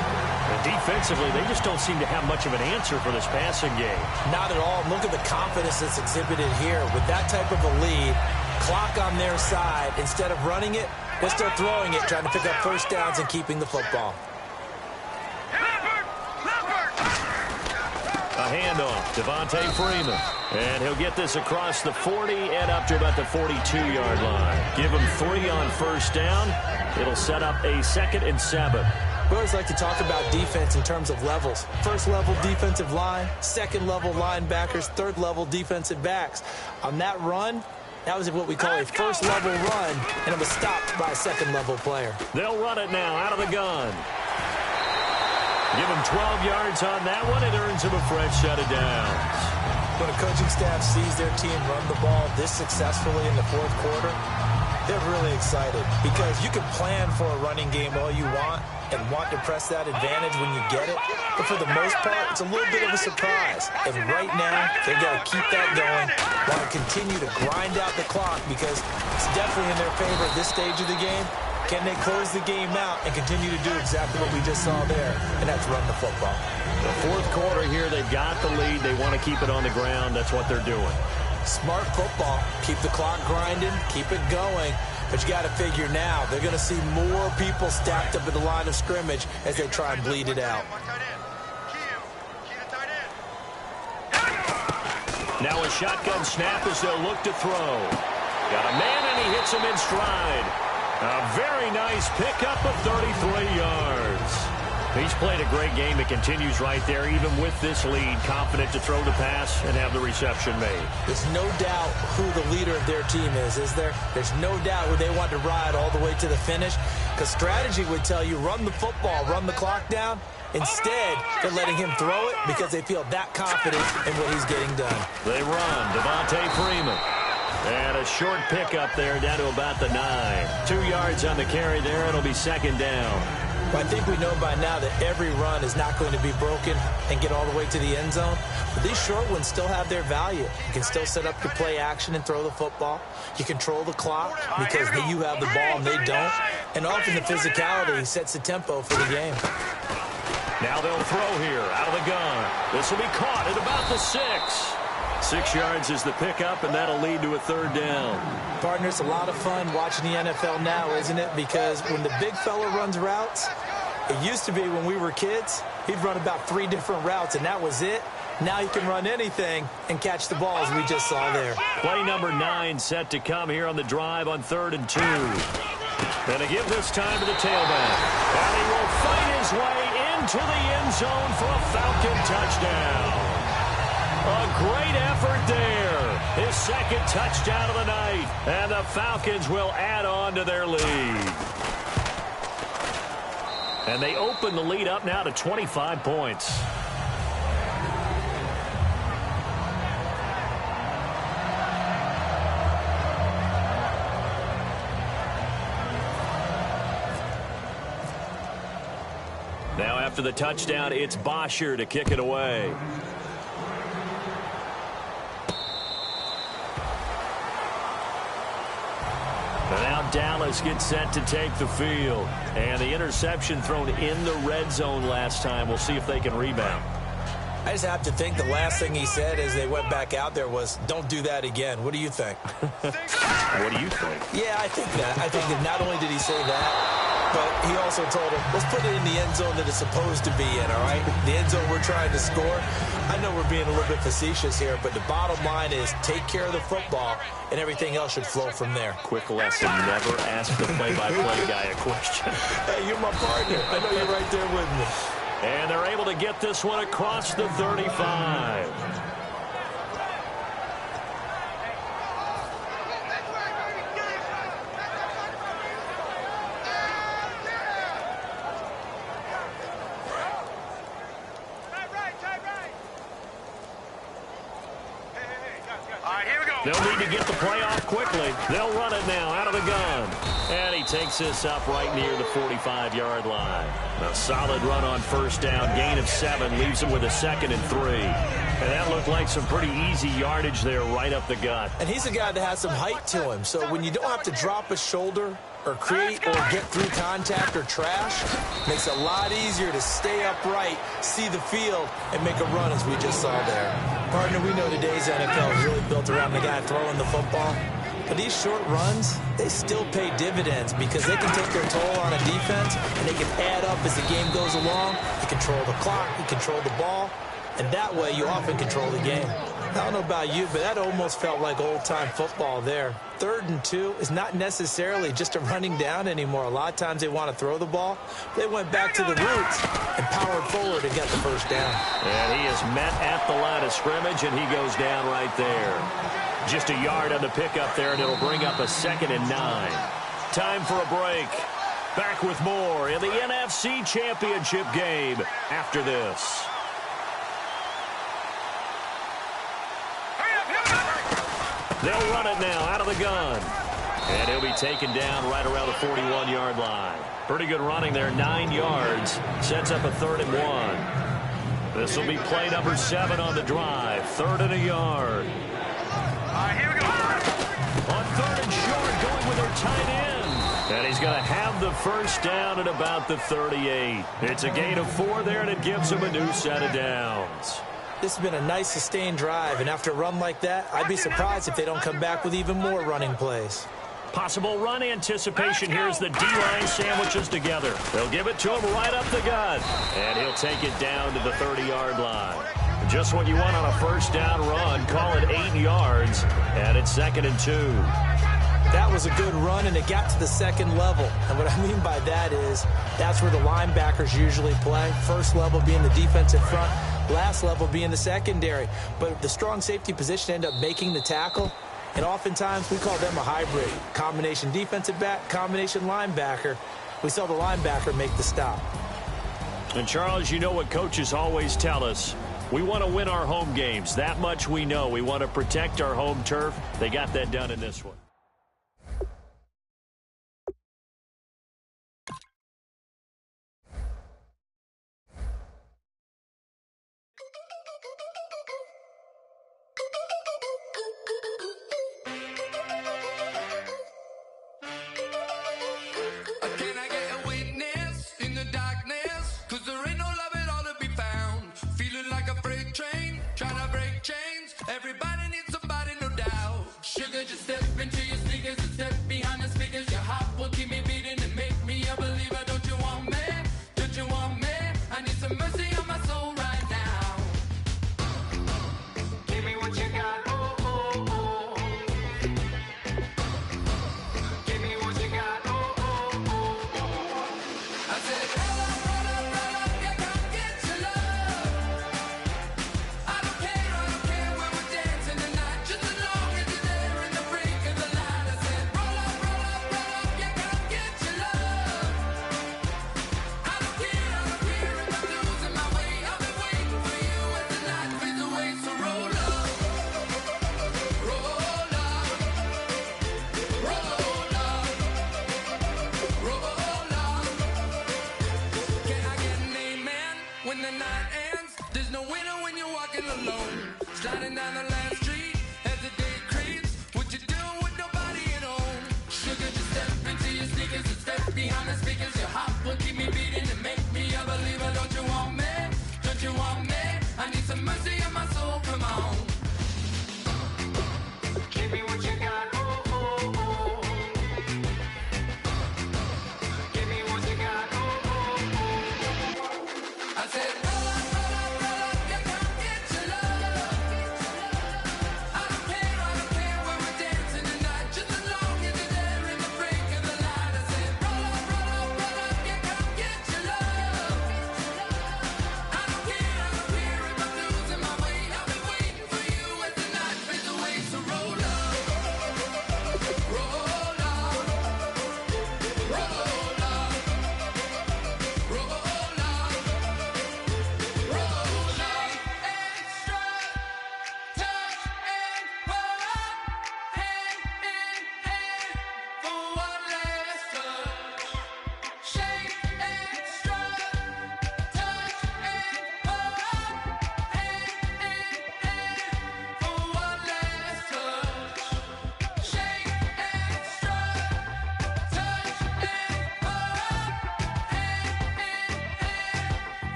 And defensively, they just don't seem to have much of an answer for this passing game. Not at all. Look at the confidence that's exhibited here. With that type of a lead, clock on their side, instead of running it, they're still throwing it, trying to pick up first downs and keeping the football. A handoff, Devontae Freeman. And he'll get this across the 40 and up to about the 42-yard line. Give him 3 on first down. It'll set up a 2nd and 7. We always like to talk about defense in terms of levels. First level defensive line, second level linebackers, third level defensive backs. On that run, that was what we call a first level run, and it was stopped by a second level player. They'll run it now out of the gun. Give him 12 yards on that one. It earns him a fresh set of downs. When a coaching staff sees their team run the ball this successfully in the fourth quarter, they're really excited because you can plan for a running game all you want and want to press that advantage when you get it. But for the most part, it's a little bit of a surprise. And right now, they've got to keep that going, want to continue to grind out the clock because it's definitely in their favor at this stage of the game. Can they close the game out and continue to do exactly what we just saw there, and that's run the football. The fourth quarter here, they've got the lead. They want to keep it on the ground. That's what they're doing. Smart football. Keep the clock grinding, keep it going. But you got to figure now, they're going to see more people stacked up at the line of scrimmage as they try and bleed it out. Now a shotgun snap as they'll look to throw. Got a man, and he hits him in stride. A very nice pickup of 33 yards. He's played a great game. It continues right there, even with this lead, confident to throw the pass and have the reception made. There's no doubt who the leader of their team is there? There's no doubt who they want to ride all the way to the finish, because strategy would tell you run the football, run the clock down. Instead, they're letting him throw it because they feel that confident in what he's getting done. They run. Devontae Freeman. And a short pickup there down to about the 9. 2 yards on the carry there. It'll be 2nd down. Well, I think we know by now that every run is not going to be broken and get all the way to the end zone. But these short ones still have their value. You can still set up your play action and throw the football. You control the clock because you have the ball and they don't. And often the physicality sets the tempo for the game. Now they'll throw here out of the gun. This will be caught at about the 6. 6 yards is the pickup, and that'll lead to a 3rd down. Partner, it's a lot of fun watching the NFL now, isn't it? Because when the big fella runs routes, it used to be when we were kids, he'd run about 3 different routes, and that was it. Now he can run anything and catch the ball, as we just saw there. Play number 9 set to come here on the drive on 3rd and 2. And to give this time to the tailback. And he will fight his way into the end zone for a Falcon touchdown. A great effort there. His 2nd touchdown of the night. And the Falcons will add on to their lead. And they open the lead up now to 25 points. Now after the touchdown, it's Bosher to kick it away. And now Dallas gets set to take the field. And the interception thrown in the red zone last time. We'll see if they can rebound. I just have to think the last thing he said as they went back out there was, don't do that again. What do you think? What do you think? Yeah, I think that. I think that not only did he say that, but he also told him, let's put it in the end zone that it's supposed to be in, all right? The end zone we're trying to score. I know we're being a little bit facetious here, but the bottom line is take care of the football, and everything else should flow from there. Quick lesson, never ask the play-by-play guy a question. Hey, you're my partner. I know you're right there with me. And they're able to get this one across the 35. They'll need to get the play off quickly. They'll run it now out of the gun. And he takes this up right near the 45-yard line. A solid run on first down, gain of 7, leaves him with a 2nd and 3. And that looked like some pretty easy yardage there right up the gut. And he's a guy that has some height to him, so when you don't have to drop a shoulder or create or get through contact or trash, makes it a lot easier to stay upright, see the field, and make a run as we just saw there. Partner, we know today's NFL is really built around the guy throwing the football. But these short runs, they still pay dividends because they can take their toll on a defense, and they can add up as the game goes along. You control the clock, you control the ball, and that way you often control the game. I don't know about you, but that almost felt like old-time football there. 3rd and 2 is not necessarily just a running down anymore. A lot of times they want to throw the ball. They went back to the roots and powered forward to get the first down. And he is met at the line of scrimmage, and he goes down right there. Just a yard on the pickup there, and it'll bring up a 2nd and 9. Time for a break. Back with more in the NFC Championship game after this. They'll run it now out of the gun. And he'll be taken down right around the 41-yard line. Pretty good running there, 9 yards. Sets up a 3rd and 1. This will be play number 7 on the drive. 3rd and a yard. Here we go. On 3rd and short, going with their tight end. And he's going to have the first down at about the 38. It's a gain of 4 there, and it gives him a new set of downs. This has been a nice sustained drive, and after a run like that, I'd be surprised if they don't come back with even more running plays. Possible run anticipation. Here's the D-line sandwiches together. They'll give it to him right up the gut. And he'll take it down to the 30-yard line. Just what you want on a first down run. Call it 8 yards, and it's 2nd and 2. That was a good run, and it got to the 2nd level. And what I mean by that is that's where the linebackers usually play. First level being the defensive front, last level being the secondary. But the strong safety position ended up making the tackle, and oftentimes we call them a hybrid. Combination defensive back, combination linebacker. We saw the linebacker make the stop. And, Charles, you know what coaches always tell us. We want to win our home games. That much we know. We want to protect our home turf. They got that done in this one. Everybody needs somebody, no doubt. Sugar, just step into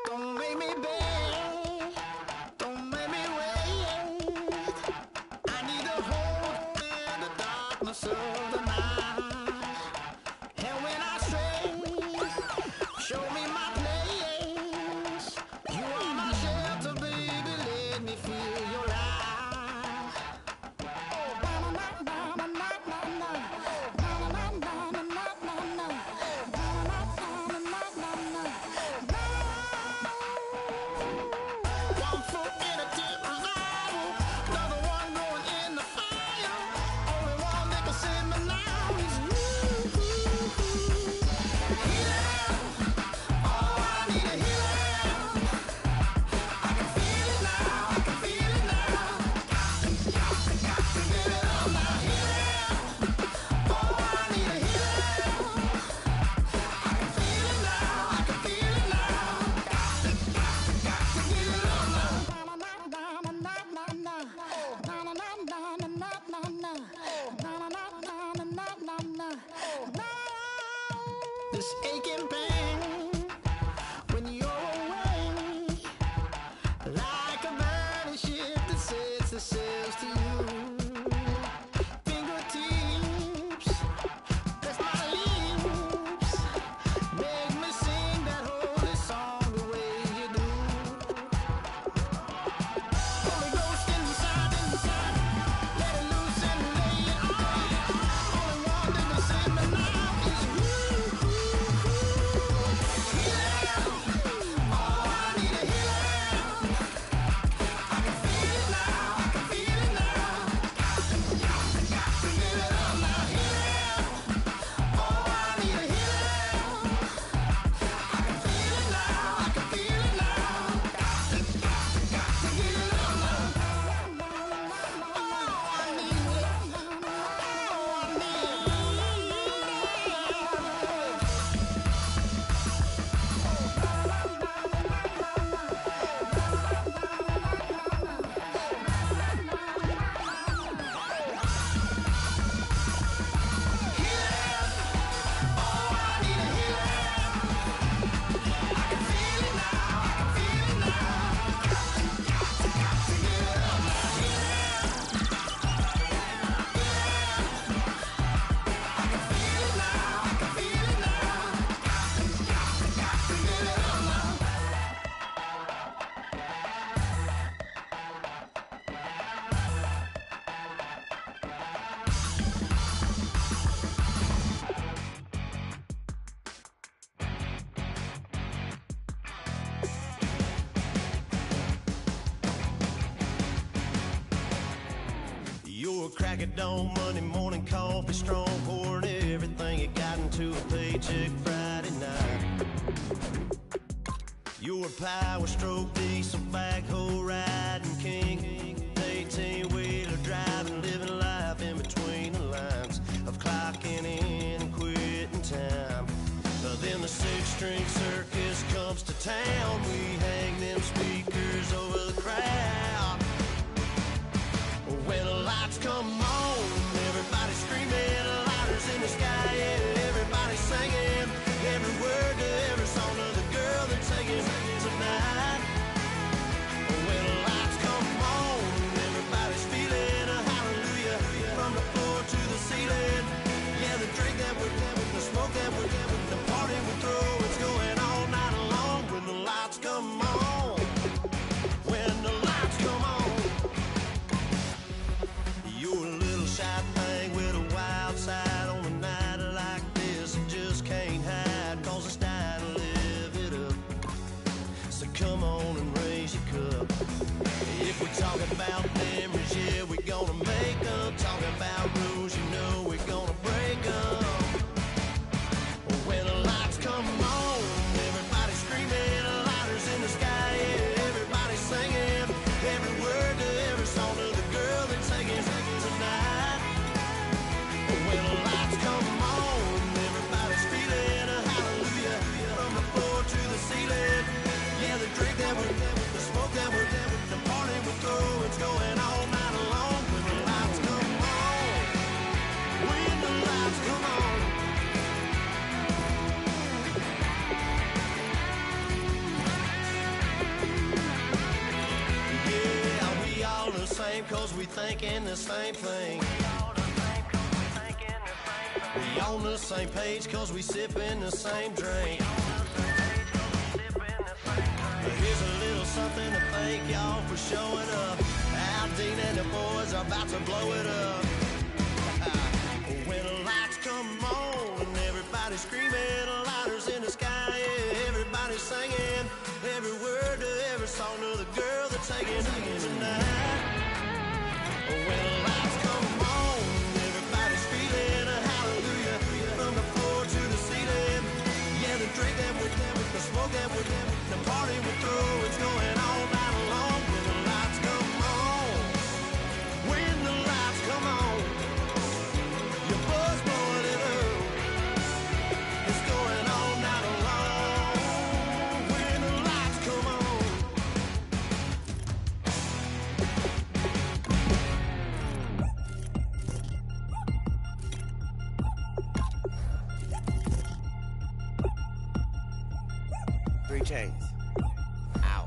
Don't make me beg, don't make me wait. I need to hold in the darkness of the night. And when I stray, show me my place. You are my shelter, baby, let me feel your light. One foot in a deep revival, another one going in the fire. Only one that can save me now is you. Healing, oh, I need a healing. I can feel it now, I can feel it now. Got to get it on now. Healing, oh, I need a healing. I can feel it now, I can feel it now. Got to get it on now. This aching pain when you're away, like a burning ship that sets the sails to you. Fingertips, press my lips, make me sing that holy song the way you do. Holy Ghost inside, let it loose and lay it on. Only one that can save me now is you. Healing, oh, I need a healing. I can feel it now, I can feel it now. Got to get it on now. Healing, oh, I need a healing. I can feel it now, I can feel it now. Got to get it on now. Oh, I need it. Oh, I need it. You're a crack at dawn, Monday morning coffee, strong, pouring everything you got into a paycheck Friday night. You're a power stroke, diesel backhoe riding king, 18-wheeler driving, living life in between the lines of clocking in and quitting time. Then the six-string circus comes to town. We hang them speakers over the crowd. When the lights come on, everybody's screaming, lighters in the sky, yeah, everybody's singing every word to every song of the girl they're taking tonight. When the lights come on, everybody's feeling a hallelujah from the floor to the ceiling. Yeah, the drink that we're having, the smoke that we're having, the party we throw, it's going all night long. When the lights come on, when the lights come on. You're a little shy thing with a wild side on the night cause we thinking the same thing. We on the same page cause we sipping the same drink. Here's a little something to thank y'all for showing up. Al Dean and the boys are about to blow it up. When the lights come on and everybody's screaming, lighters in the sky, yeah, everybody's singing every word to every song of the girl that's taking tonight. When the lights come on, everybody's feeling a hallelujah from the floor to the ceiling. Yeah, the drink that we're doing, the smoke that we're doing, the party we're through, it's going all night long. When the lights come on, when the lights come on, your buzz blowing it up. It's going all night long. When the lights come on. Three chains. Ow.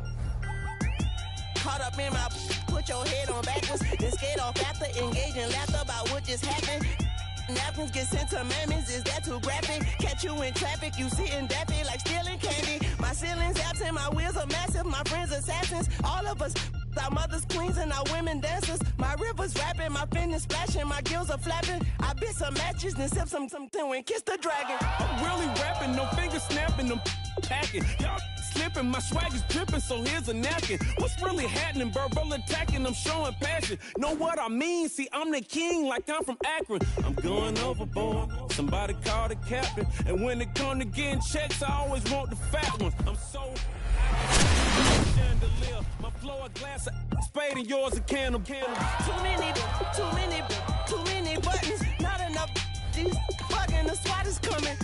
Caught up in my put your head on backwards. Then skate off after engaging laughter about what just happened. Napkins get sent to mammies, is that too graphic? Catch you in traffic, you sitting daffy like stealing candy. My ceiling's absent, my wheels are massive, my friends assassins. All of us, our mothers queens and our women dancers. My rivers rapping, my fingers splashing, my gills are flapping. I bit some matches, then sip something and kiss the dragon. I'm really rapping, no fingers snapping, them packing. Y'all slipping, my swag is dripping, so here's a napkin. What's really happening? Verbal attacking, I'm showing passion. Know what I mean? See, I'm the king, like I'm from Akron. I'm going overboard. Somebody call the captain. And when it come to getting checks, I always want the fat ones. I'm so chandelier. My flow a glass of spade and yours a candle. Too many buttons, not enough. These bugging, the SWAT is coming.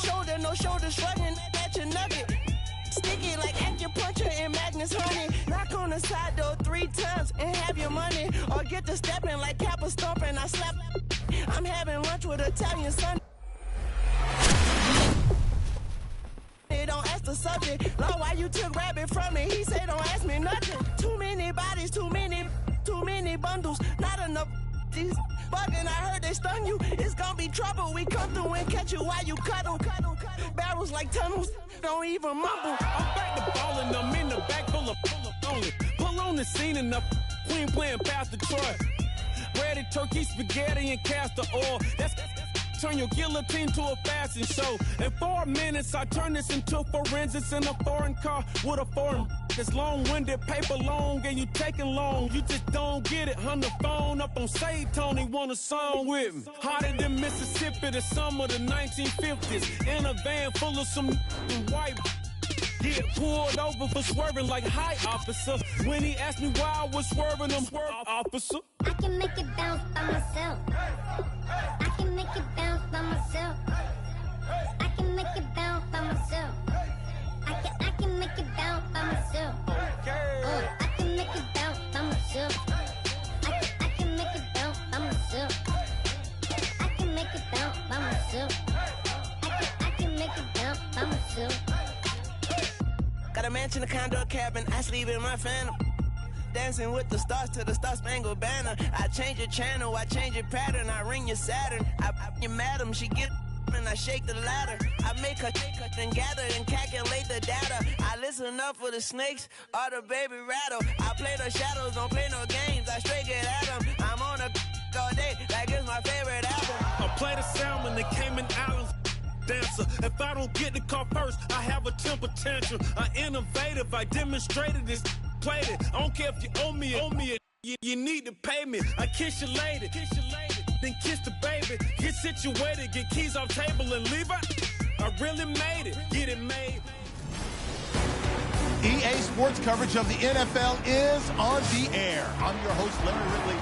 Shoulder, no shoulder, shrugging at your nugget. Sticky like acupuncture and Magnus honey. Knock on the side door 3 times and have your money. Or get to stepping like Kappa stomping. I slap. I'm having lunch with Italian son. Don't ask the subject. Lord, why you took rabbit from me? He said don't ask me nothing. Too many bodies, too many bundles. Not enough. These bugging, I heard they stung you. It's gonna be trouble. We come through and catch you while you cuddle. Barrels like tunnels. Don't even mumble. I'm back to ballin', I'm in the back full of only. Pull on the scene and the queen playing Pastor Troy. Ready turkey, spaghetti, and castor oil. That's turn your guillotine to a fashion show. In 4 minutes, I turn this into forensics in a foreign car with a foreign. It's long-winded, paper long, and you taking long. You just don't get it. On the phone up on Say Tony, want a song with me. Hotter than Mississippi, the summer of the 1950s. In a van full of some white. Get pulled over for swerving like hi, officer. When he asked me why I was swerving, I'm swerve, officer. I can make it bounce by myself. I can make it bounce by myself. I can make it bounce by myself. I can make it bounce by myself. I can make it bounce by myself. I can make it bounce by myself. I can make it bounce by myself. I can make it bounce by myself. Got a mansion, a condo, a cabin. I sleep in my phantom. Dancing with the stars to the Star-Spangled Banner. I change your channel, I change your pattern. I ring your Saturn. I your madam, she get and I shake the ladder. I make her and gather and calculate the data. I listen up for the snakes or the baby rattle. I play the shadows, don't play no games. I straight get at them. I'm on a all day like it's my favorite album. I play the salmon, the Cayman Islands dancer. If I don't get the car first, I have a temper tantrum. I innovative, I demonstrated this, played it. I don't care if you owe me it. You need to pay me. I kiss your lady, then kiss the baby. Get situated, get keys off table and leave her. I really made it, get it made. EA Sports coverage of the NFL is on the air. I'm your host, Larry Ridley.